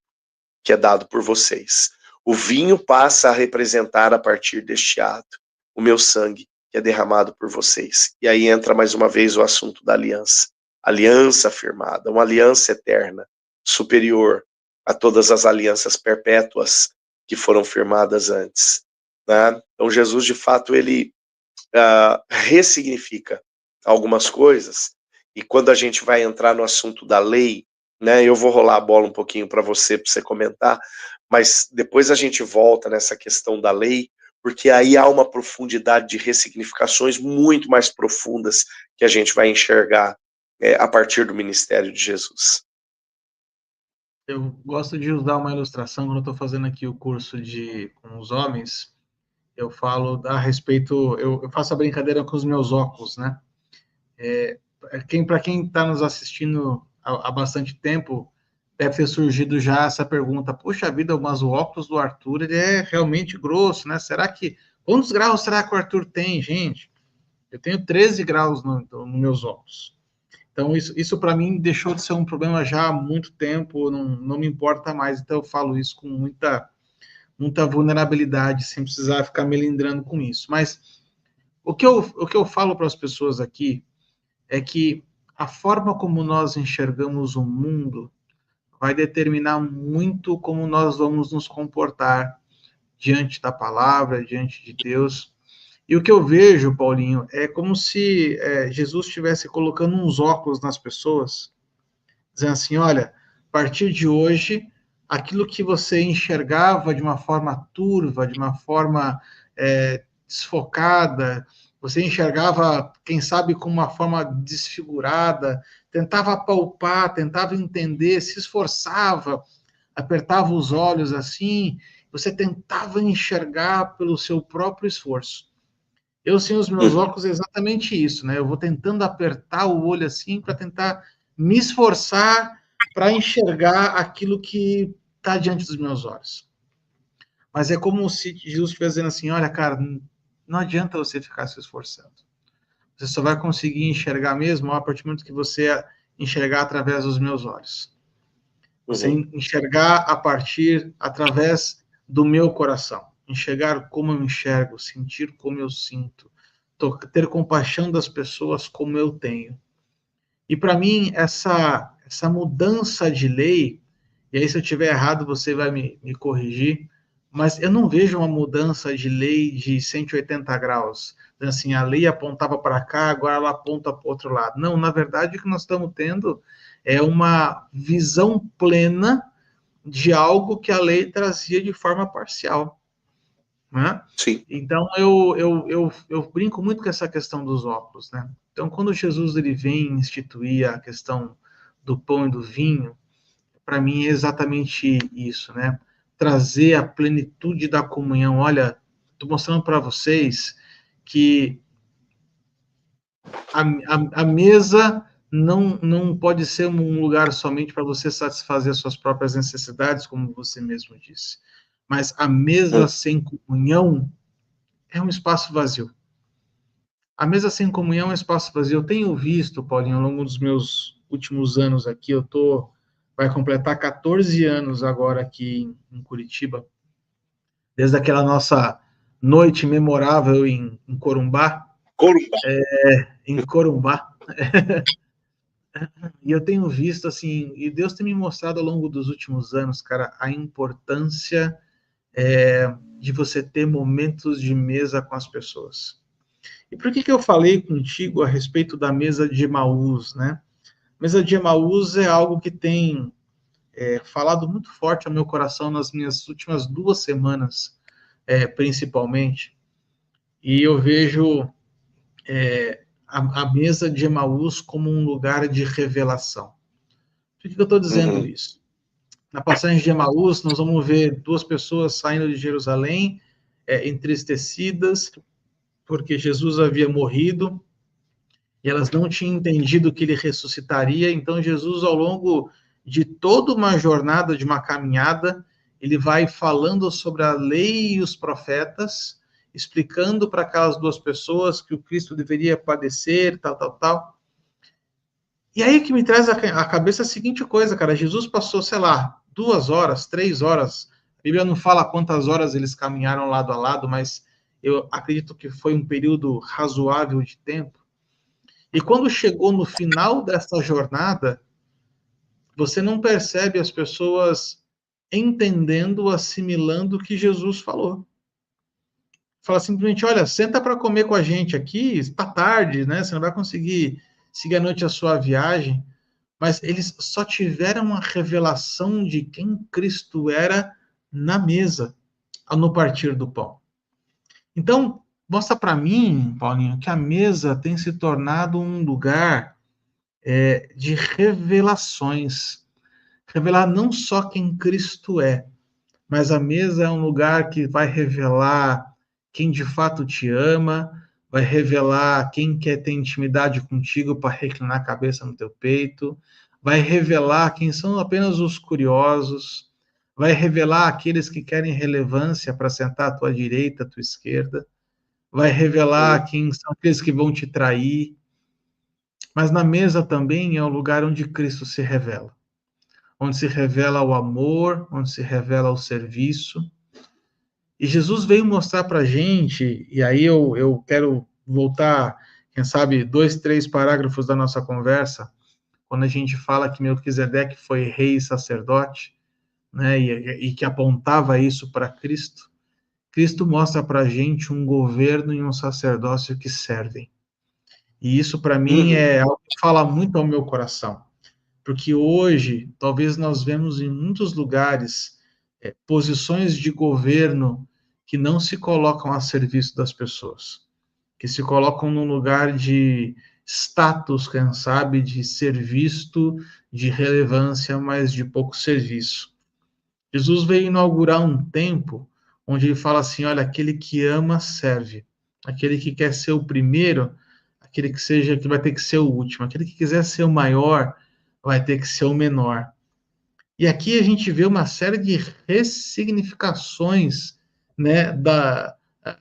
que é dado por vocês. O vinho passa a representar a partir deste ato o meu sangue, que é derramado por vocês. E aí entra mais uma vez o assunto da aliança. Aliança firmada, uma aliança eterna, superior a todas as alianças perpétuas que foram firmadas antes. Né? Então Jesus, de fato, ele ressignifica algumas coisas, e quando a gente vai entrar no assunto da lei, né, eu vou rolar a bola um pouquinho para você comentar, mas depois a gente volta nessa questão da lei, porque aí há uma profundidade de ressignificações muito mais profundas que a gente vai enxergar a partir do ministério de Jesus. Eu gosto de usar uma ilustração quando eu estou fazendo aqui o curso com os homens. Eu falo a respeito, eu faço a brincadeira com os meus óculos, né? Para quem está nos assistindo há bastante tempo, deve ter surgido já essa pergunta, puxa vida, mas o óculos do Arthur, ele é realmente grosso, né? Quantos graus será que o Arthur tem, gente? Eu tenho 13 graus nos meus óculos. Então, isso para mim deixou de ser um problema já há muito tempo, não me importa mais. Então, eu falo isso com muita vulnerabilidade, sem precisar ficar melindrando com isso. Mas o que eu falo para as pessoas aqui é que a forma como nós enxergamos o mundo vai determinar muito como nós vamos nos comportar diante da palavra, diante de Deus. E o que eu vejo, Paulinho, é como se Jesus estivesse colocando uns óculos nas pessoas, dizendo assim, olha, a partir de hoje, aquilo que você enxergava de uma forma turva, de uma forma desfocada, você enxergava, quem sabe, com uma forma desfigurada, tentava palpar, tentava entender, se esforçava, apertava os olhos assim, você tentava enxergar pelo seu próprio esforço. Eu, sem os meus óculos, é exatamente isso, né? Eu vou tentando apertar o olho assim para tentar me esforçar para enxergar aquilo que está diante dos meus olhos. Mas é como se Jesus estivesse dizendo assim, olha, cara, não adianta você ficar se esforçando. Você só vai conseguir enxergar mesmo a partir do momento que você enxergar através dos meus olhos. Você enxergar através do meu coração. Enxergar como eu enxergo, sentir como eu sinto, ter compaixão das pessoas como eu tenho. E para mim, essa mudança de lei, e aí se eu estiver errado, você vai me corrigir, mas eu não vejo uma mudança de lei de 180 graus. Assim, a lei apontava para cá, agora ela aponta para o outro lado. Não, na verdade, o que nós estamos tendo é uma visão plena de algo que a lei trazia de forma parcial. Né? Sim. Então, eu brinco muito com essa questão dos óculos. Né? Então, quando Jesus ele vem instituir a questão do pão e do vinho, para mim é exatamente isso, né? Trazer a plenitude da comunhão. Olha, estou mostrando para vocês que a mesa não pode ser um lugar somente para você satisfazer suas próprias necessidades, como você mesmo disse. Mas a mesa sem comunhão é um espaço vazio. A mesa sem comunhão é um espaço vazio. Eu tenho visto, Paulinho, ao longo dos meus últimos anos aqui, vai completar 14 anos agora aqui em Curitiba, desde aquela nossa noite memorável em Corumbá. Em Corumbá. E eu tenho visto, assim, e Deus tem me mostrado ao longo dos últimos anos, cara, a importância de você ter momentos de mesa com as pessoas. E por que eu falei contigo a respeito da mesa de Emaús, né? Mesa de Emaús é algo que tem falado muito forte ao meu coração nas minhas últimas 2 semanas, principalmente. E eu vejo a mesa de Emaús como um lugar de revelação. Por que eu estou dizendo isso? Na passagem de Emaús, nós vamos ver 2 pessoas saindo de Jerusalém, entristecidas, porque Jesus havia morrido, e elas não tinham entendido que ele ressuscitaria. Então, Jesus, ao longo de toda uma jornada, de uma caminhada, ele vai falando sobre a lei e os profetas, explicando para aquelas 2 pessoas que o Cristo deveria padecer, tal. E aí que me traz à cabeça a seguinte coisa, cara, Jesus passou, sei lá, 2 horas, 3 horas, a Bíblia não fala quantas horas eles caminharam lado a lado, mas eu acredito que foi um período razoável de tempo. E quando chegou no final dessa jornada, você não percebe as pessoas entendendo, assimilando o que Jesus falou. Fala simplesmente, olha, senta para comer com a gente aqui, está tarde, né? Você não vai conseguir seguir à noite a sua viagem. Mas eles só tiveram a revelação de quem Cristo era na mesa, no partir do pão. Então, mostra para mim, Paulinho, que a mesa tem se tornado um lugar de revelações. Revelar não só quem Cristo é, mas a mesa é um lugar que vai revelar quem de fato te ama, vai revelar quem quer ter intimidade contigo para reclinar a cabeça no teu peito, vai revelar quem são apenas os curiosos, vai revelar aqueles que querem relevância para sentar à tua direita, à tua esquerda, vai revelar quem são aqueles que vão te trair. Mas na mesa também é o lugar onde Cristo se revela. Onde se revela o amor, onde se revela o serviço. E Jesus veio mostrar para a gente, e aí eu quero voltar, quem sabe, 2, 3 parágrafos da nossa conversa, quando a gente fala que Melquisedeque foi rei e sacerdote, né, e que apontava isso para Cristo. Cristo mostra para a gente um governo e um sacerdócio que servem. E isso, para mim, é algo que fala muito ao meu coração. Porque hoje, talvez nós vemos em muitos lugares posições de governo que não se colocam a serviço das pessoas, que se colocam num lugar de status, quem sabe, de ser visto, de relevância, mas de pouco serviço. Jesus veio inaugurar um tempo onde ele fala assim: olha, aquele que ama serve, aquele que quer ser o primeiro, aquele que vai ter que ser o último, aquele que quiser ser o maior vai ter que ser o menor. E aqui a gente vê uma série de ressignificações, né,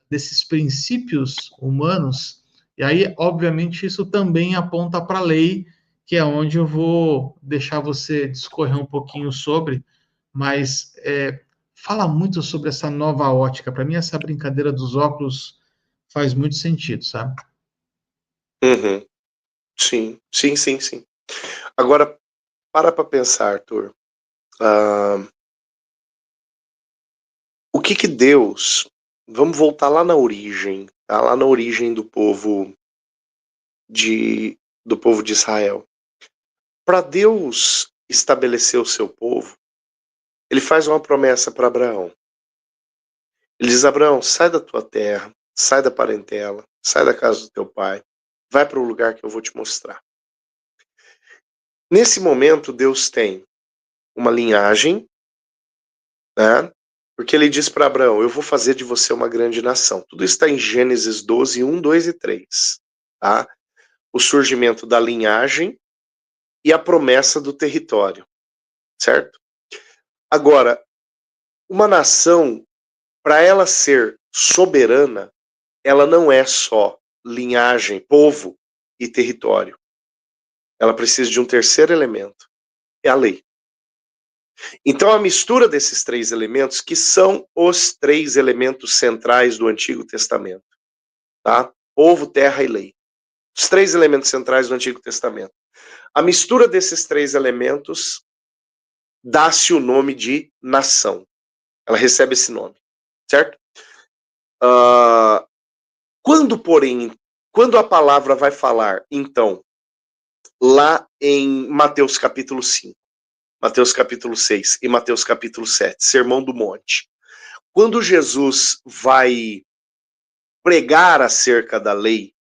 desses princípios humanos. E aí, obviamente, isso também aponta para a lei, que é onde eu vou deixar você discorrer um pouquinho sobre, mas fala muito sobre essa nova ótica. Para mim, essa brincadeira dos óculos faz muito sentido, sabe? Uhum. Sim, sim, sim, sim. Agora, para pensar, Arthur. O que Deus... Vamos voltar lá na origem, tá? Lá na origem do povo de Israel. Para Deus estabelecer o seu povo, ele faz uma promessa para Abraão. Ele diz: Abraão, sai da tua terra, sai da parentela, sai da casa do teu pai, vai para o lugar que eu vou te mostrar. Nesse momento, Deus tem uma linhagem, né? Porque ele diz para Abraão: eu vou fazer de você uma grande nação. Tudo isso está em Gênesis 12, 1, 2 e 3. Tá? O surgimento da linhagem e a promessa do território. Certo? Agora, uma nação, para ela ser soberana, ela não é só linhagem, povo e território. Ela precisa de um terceiro elemento, é a lei. Então a mistura desses três elementos, que são os três elementos centrais do Antigo Testamento, tá? Povo, terra e lei. Os três elementos centrais do Antigo Testamento. A mistura desses três elementos dá-se o nome de nação. Ela recebe esse nome, certo? Quando a palavra vai falar, então, lá em Mateus capítulo 5, Mateus capítulo 6 e Mateus capítulo 7, Sermão do Monte. Quando Jesus vai pregar acerca da lei,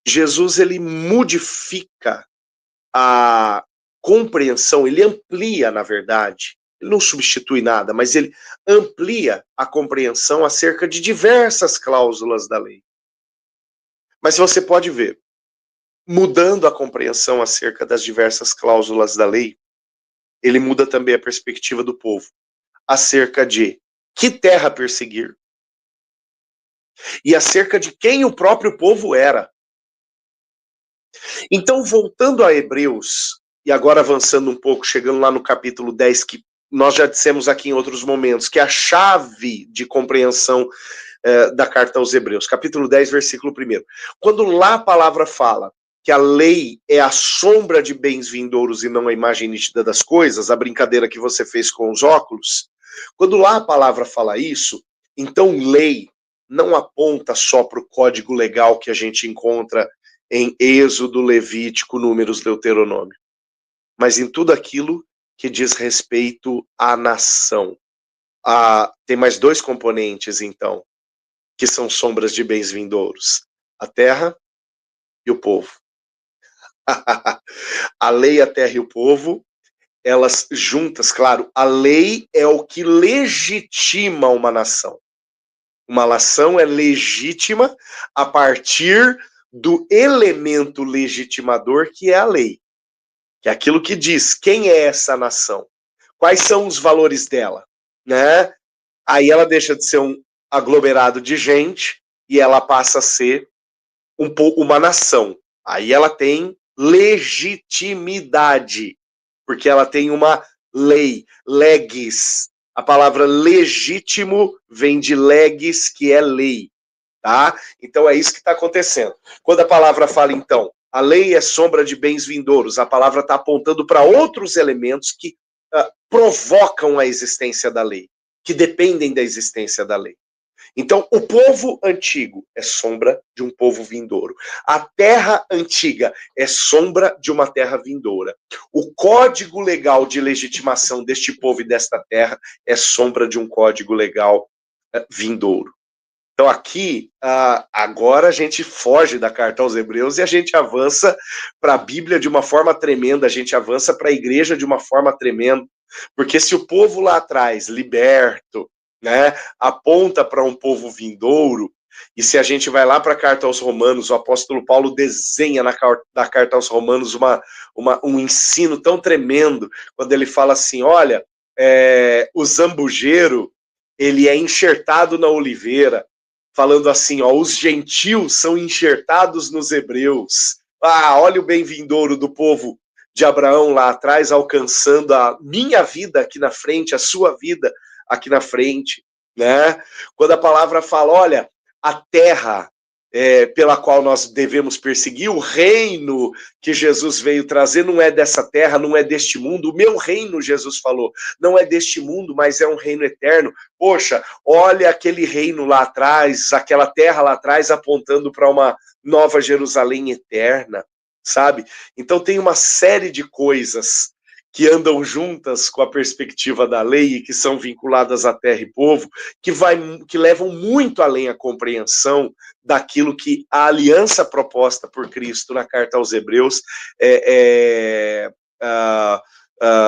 Jesus ele modifica a compreensão, ele amplia, na verdade, ele não substitui nada, mas ele amplia a compreensão acerca de diversas cláusulas da lei. Mas você pode ver, mudando a compreensão acerca das diversas cláusulas da lei, ele muda também a perspectiva do povo acerca de que terra perseguir e acerca de quem o próprio povo era. Então, voltando a Hebreus, e agora avançando um pouco, chegando lá no capítulo 10, que nós já dissemos aqui em outros momentos, que é a chave de compreensão da carta aos Hebreus, capítulo 10, versículo 1. Quando lá a palavra fala que a lei é a sombra de bens vindouros e não a imagem nítida das coisas, a brincadeira que você fez com os óculos, quando lá a palavra fala isso, então lei não aponta só para o código legal que a gente encontra em Êxodo, Levítico, Números, Deuteronômio, mas em tudo aquilo que diz respeito à nação. Tem mais dois componentes, então, que são sombras de bens vindouros: a terra e o povo. A lei, a terra e o povo, elas juntas, claro, a lei é o que legitima uma nação. Uma nação é legítima a partir do elemento legitimador que é a lei. Que é aquilo que diz quem é essa nação, quais são os valores dela, né? Aí ela deixa de ser um aglomerado de gente e ela passa a ser uma nação. Aí ela tem legitimidade, porque ela tem uma lei, legis. A palavra legítimo vem de legis, que é lei, tá? Então é isso que está acontecendo. Quando a palavra fala, então, a lei é sombra de bens vindouros, a palavra está apontando para outros elementos que provocam a existência da lei, que dependem da existência da lei. Então, o povo antigo é sombra de um povo vindouro. A terra antiga é sombra de uma terra vindoura. O código legal de legitimação deste povo e desta terra é sombra de um código legal vindouro. Então, aqui, agora a gente foge da carta aos Hebreus e a gente avança para a Bíblia de uma forma tremenda, a gente avança para a igreja de uma forma tremenda. Porque se o povo lá atrás, liberto, né, aponta para um povo vindouro, e se a gente vai lá para a carta aos Romanos, o apóstolo Paulo desenha na carta aos Romanos um ensino tão tremendo, quando ele fala assim, olha, o zambujeiro, ele é enxertado na oliveira, falando assim, ó, os gentios são enxertados nos hebreus. Olha o bem-vindouro do povo de Abraão lá atrás, alcançando a minha vida aqui na frente, a sua vida aqui na frente, né? Quando a palavra fala, olha, a terra pela qual nós devemos perseguir, o reino que Jesus veio trazer não é dessa terra, não é deste mundo, o meu reino, Jesus falou, não é deste mundo, mas é um reino eterno. Poxa, olha aquele reino lá atrás, aquela terra lá atrás, apontando para uma nova Jerusalém eterna, sabe? Então tem uma série de coisas que andam juntas com a perspectiva da lei e que são vinculadas à terra e povo, que levam muito além a compreensão daquilo que a aliança proposta por Cristo na carta aos Hebreus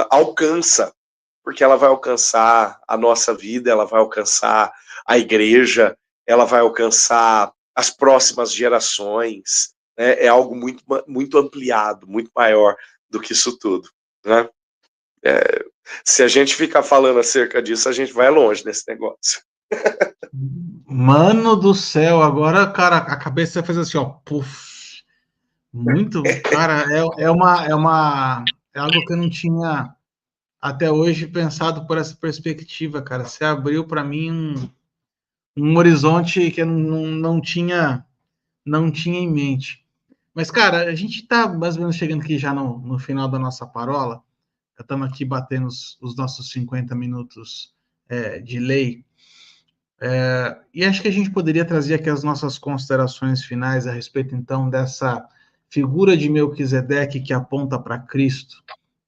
alcança, porque ela vai alcançar a nossa vida, ela vai alcançar a igreja, ela vai alcançar as próximas gerações, né? É algo muito, muito ampliado, muito maior do que isso tudo, né? Se a gente ficar falando acerca disso, a gente vai longe nesse negócio. Mano do céu, agora, cara, a cabeça fez assim, ó, puf. Muito, cara, é algo que eu não tinha até hoje pensado por essa perspectiva, cara. Você abriu para mim um horizonte que eu não tinha em mente. Mas, cara, a gente está mais ou menos chegando aqui já no final da nossa parola. Já estamos aqui batendo os nossos 50 minutos de lei. E acho que a gente poderia trazer aqui as nossas considerações finais a respeito, então, dessa figura de Melquisedeque que aponta para Cristo,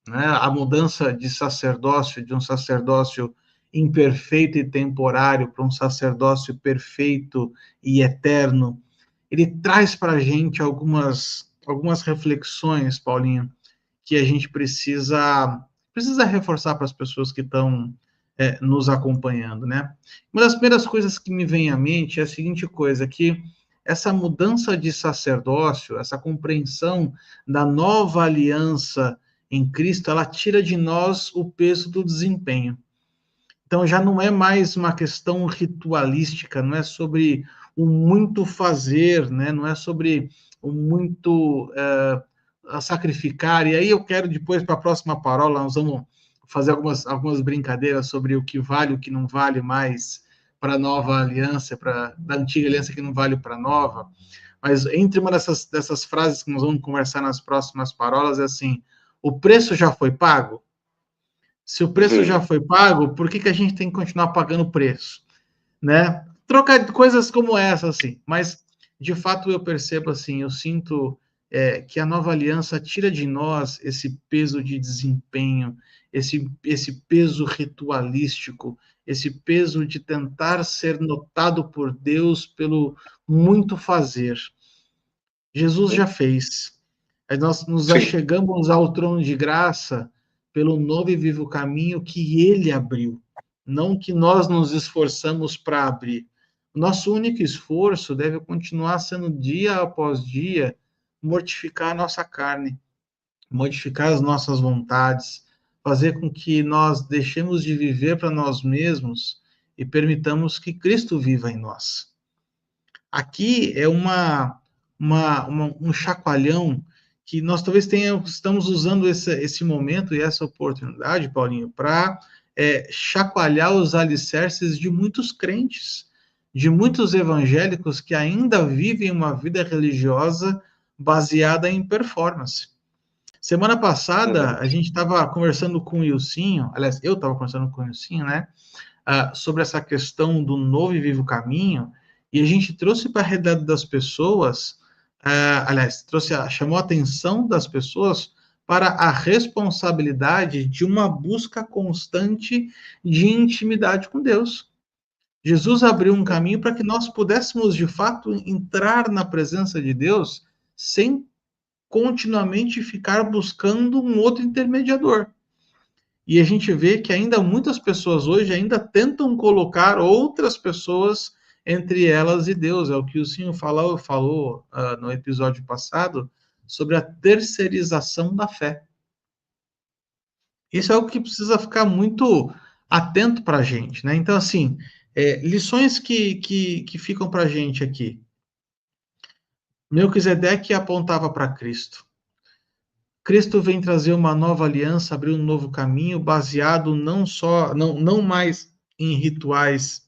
né? A mudança de sacerdócio, de um sacerdócio imperfeito e temporário para um sacerdócio perfeito e eterno. Ele traz para a gente algumas reflexões, Paulinho, que a gente precisa reforçar para as pessoas que estão nos acompanhando, né? Uma das primeiras coisas que me vem à mente é a seguinte coisa, que essa mudança de sacerdócio, essa compreensão da nova aliança em Cristo, ela tira de nós o peso do desempenho. Então já não é mais uma questão ritualística, não é sobre o muito fazer, né? Não é sobre o muito a sacrificar. E aí eu quero depois, para a próxima parola, nós vamos fazer algumas brincadeiras sobre o que vale e o que não vale mais para a nova aliança, da antiga aliança que não vale para a nova. Mas entre uma dessas frases que nós vamos conversar nas próximas parolas é assim, o preço já foi pago? Se o preço já foi pago, por que a gente tem que continuar pagando o preço? Né? Trocar coisas como essa, assim. Mas, de fato, eu percebo, assim, eu sinto que a nova aliança tira de nós esse peso de desempenho, esse peso ritualístico, esse peso de tentar ser notado por Deus pelo muito fazer. Jesus já fez. Nós nos achegamos ao trono de graça pelo novo e vivo caminho que ele abriu, não que nós nos esforçamos para abrir. O nosso único esforço deve continuar sendo, dia após dia, mortificar a nossa carne, modificar as nossas vontades, fazer com que nós deixemos de viver para nós mesmos e permitamos que Cristo viva em nós. Aqui é um chacoalhão que nós talvez estamos usando esse momento e essa oportunidade, Paulinho, para chacoalhar os alicerces de muitos crentes, de muitos evangélicos que ainda vivem uma vida religiosa baseada em performance. Semana passada, a gente estava conversando com o Ilcinho, aliás, eu estava conversando com o Ilcinho, né, sobre essa questão do novo e vivo caminho, e a gente trouxe para a realidade das pessoas, aliás, chamou a atenção das pessoas para a responsabilidade de uma busca constante de intimidade com Deus. Jesus abriu um caminho para que nós pudéssemos, de fato, entrar na presença de Deus sem continuamente ficar buscando um outro intermediador. E a gente vê que ainda muitas pessoas hoje ainda tentam colocar outras pessoas entre elas e Deus. É o que o Senhor falou no episódio passado sobre a terceirização da fé. Isso é algo que precisa ficar muito atento para a gente, né? Então, assim, lições que ficam para a gente aqui. Melquisedeque apontava para Cristo. Cristo vem trazer uma nova aliança, abrir um novo caminho, baseado não mais em rituais,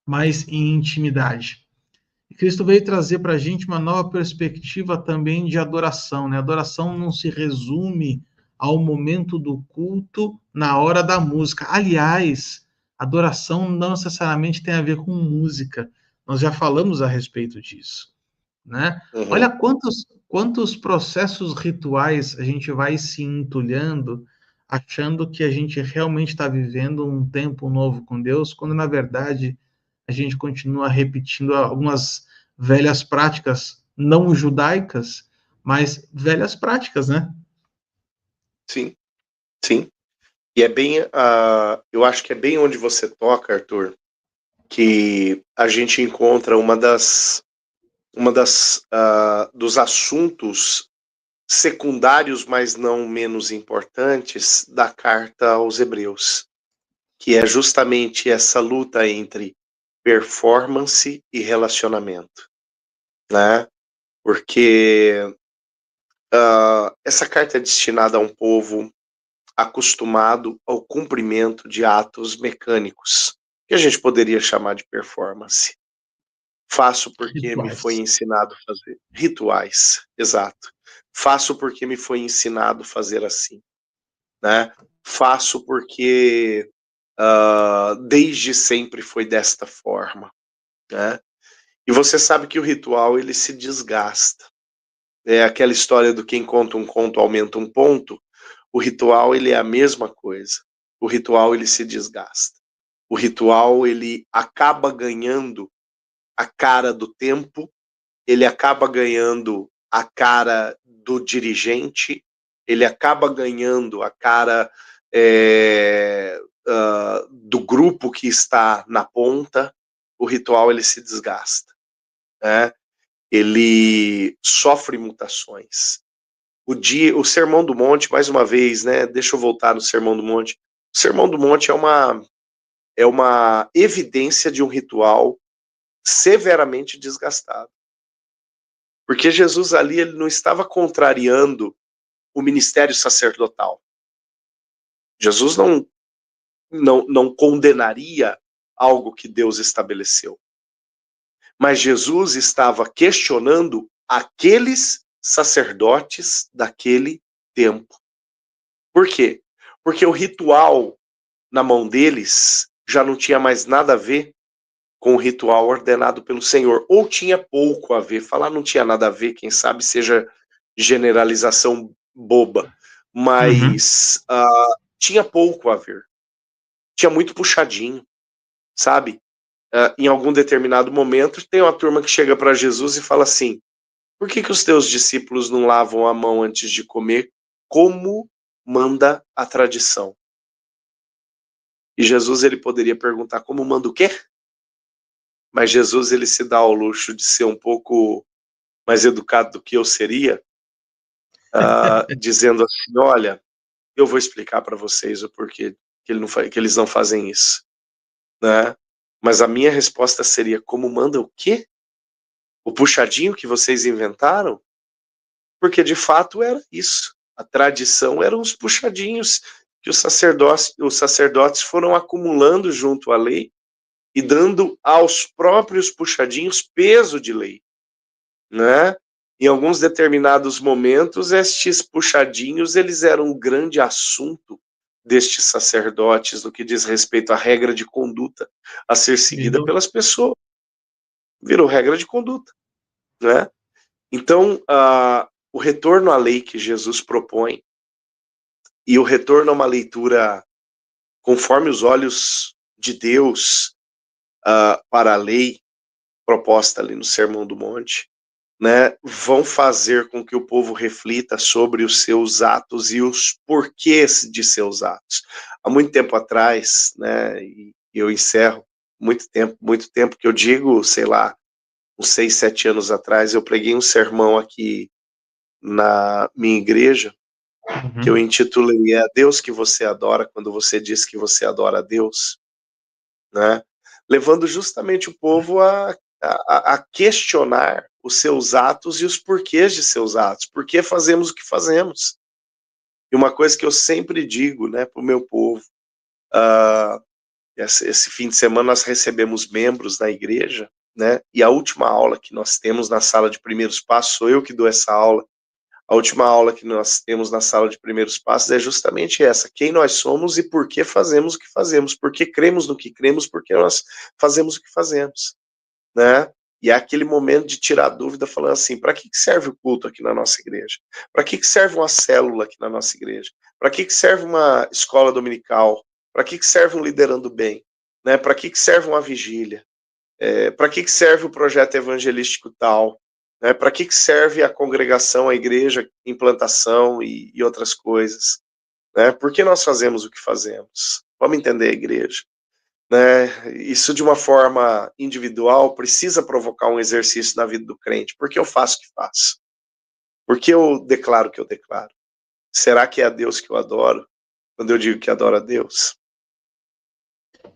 mas em intimidade. Cristo veio trazer para a gente uma nova perspectiva também de adoração, né? Adoração não se resume ao momento do culto na hora da música. Aliás, adoração não necessariamente tem a ver com música. Nós já falamos a respeito disso, né? Olha quantos processos rituais a gente vai se entulhando, achando que a gente realmente está vivendo um tempo novo com Deus, quando na verdade a gente continua repetindo algumas velhas práticas não judaicas, mas velhas práticas, né? Sim, sim. E é bem, eu acho que é bem onde você toca, Arthur, que a gente encontra dos assuntos secundários, mas não menos importantes, da carta aos Hebreus, que é justamente essa luta entre performance e relacionamento, né? Porque essa carta é destinada a um povo acostumado ao cumprimento de atos mecânicos, que a gente poderia chamar de performance. Faço porque me foi Rituais. ensinado a fazer. Rituais, exato. Faço porque me foi ensinado a fazer assim, né? Faço porque desde sempre foi desta forma, né? E você sabe que o ritual, ele se desgasta. É aquela história do quem conta um conto aumenta um ponto. O ritual, ele é a mesma coisa. O ritual, ele se desgasta. O ritual, ele acaba ganhando a cara do tempo, ele acaba ganhando a cara do dirigente, ele acaba ganhando a cara do grupo que está na ponta. O ritual, ele se desgasta, né? Ele sofre mutações. O Sermão do Monte, mais uma vez, né? Deixa eu voltar no Sermão do Monte. O Sermão do Monte é uma evidência de um ritual severamente desgastado. Porque Jesus ali, ele não estava contrariando o ministério sacerdotal. Jesus não condenaria algo que Deus estabeleceu. Mas Jesus estava questionando aqueles sacerdotes daquele tempo. Por quê? Porque o ritual na mão deles já não tinha mais nada a ver com o ritual ordenado pelo Senhor, ou tinha pouco a ver. Falar não tinha nada a ver, quem sabe seja generalização boba, mas tinha pouco a ver. Tinha muito puxadinho, sabe? Em algum determinado momento, tem uma turma que chega para Jesus e fala assim: por que os teus discípulos não lavam a mão antes de comer, como manda a tradição? E Jesus, ele poderia perguntar: como manda o quê? Mas Jesus, ele se dá ao luxo de ser um pouco mais educado do que eu seria, dizendo assim: olha, eu vou explicar para vocês o porquê que eles não fazem isso, né? Mas a minha resposta seria: como manda o quê? o puxadinho que vocês inventaram? Porque de fato era isso. A tradição eram os puxadinhos que os sacerdotes foram acumulando junto à lei e dando aos próprios puxadinhos peso de lei, né? Em alguns determinados momentos, estes puxadinhos, eles eram um grande assunto destes sacerdotes no que diz respeito à regra de conduta a ser seguida pelas pessoas. Virou regra de conduta, né? Então, o retorno à lei que Jesus propõe e o retorno a uma leitura conforme os olhos de Deus para a lei proposta ali no Sermão do Monte, né, vão fazer com que o povo reflita sobre os seus atos e os porquês de seus atos. Há muito tempo atrás, né, e eu encerro, muito tempo que eu digo, sei lá, uns 6, 7 anos atrás, eu preguei um sermão aqui na minha igreja, que eu intitulei "É a Deus que você adora quando você diz que você adora a Deus", né? Levando justamente o povo a questionar os seus atos e os porquês de seus atos. Por que fazemos o que fazemos? E uma coisa que eu sempre digo, né, para o meu povo, esse fim de semana nós recebemos membros da igreja, né, e a última aula que nós temos na sala de primeiros passos, sou eu que dou essa aula. A última aula que nós temos na sala de primeiros passos é justamente essa: quem nós somos e por que fazemos o que fazemos, por que cremos no que cremos, porque nós fazemos o que fazemos, né? E é aquele momento de tirar dúvida, falando assim: para que serve o culto aqui na nossa igreja? Para que serve uma célula aqui na nossa igreja? Para que serve uma escola dominical? Para que serve um liderando bem? Né? Para que serve uma vigília? Para que serve o projeto evangelístico tal? Né? Para que serve a congregação, a igreja, implantação e outras coisas? Né? Por que nós fazemos o que fazemos? Vamos entender a igreja. Né? Isso de uma forma individual precisa provocar um exercício na vida do crente. Por que eu faço o que faço? Por que eu declaro o que eu declaro? Será que é a Deus que eu adoro quando eu digo que adoro a Deus?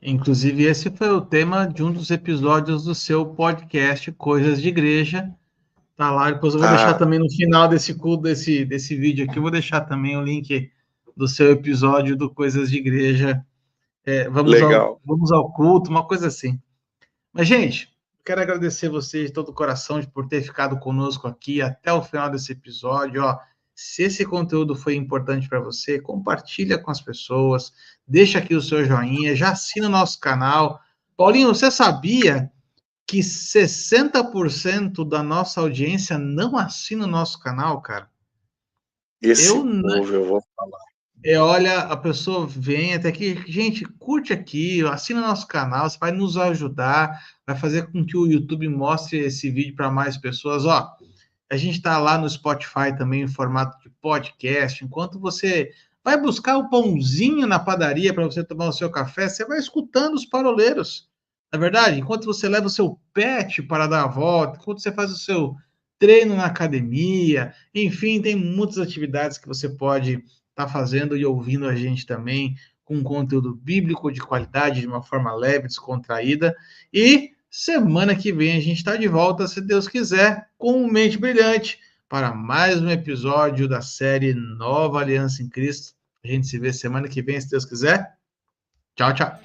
Inclusive, esse foi o tema de um dos episódios do seu podcast Coisas de Igreja. Tá lá, depois eu vou deixar também no final desse vídeo aqui, eu vou deixar também o link do seu episódio do Coisas de Igreja. Vamos ao culto, uma coisa assim. Mas, gente, quero agradecer vocês de todo o coração por ter ficado conosco aqui até o final desse episódio. Ó, se esse conteúdo foi importante para você, compartilha com as pessoas, deixa aqui o seu joinha, já assina o nosso canal. Paulinho, você sabia que 60% da nossa audiência não assina o nosso canal, cara? Eu vou falar. Olha, a pessoa vem até aqui, gente, curte aqui, assina nosso canal, você vai nos ajudar, vai fazer com que o YouTube mostre esse vídeo para mais pessoas. Ó, a gente está lá no Spotify também em formato de podcast. Enquanto você vai buscar o pãozinho na padaria para você tomar o seu café, você vai escutando os paroleiros. Na verdade, enquanto você leva o seu pet para dar a volta, enquanto você faz o seu treino na academia, enfim, tem muitas atividades que você pode estar fazendo e ouvindo a gente também, com um conteúdo bíblico de qualidade, de uma forma leve, descontraída. E semana que vem a gente está de volta, se Deus quiser, com Mente Brilhante, para mais um episódio da série Nova Aliança em Cristo. A gente se vê semana que vem, se Deus quiser. Tchau, tchau.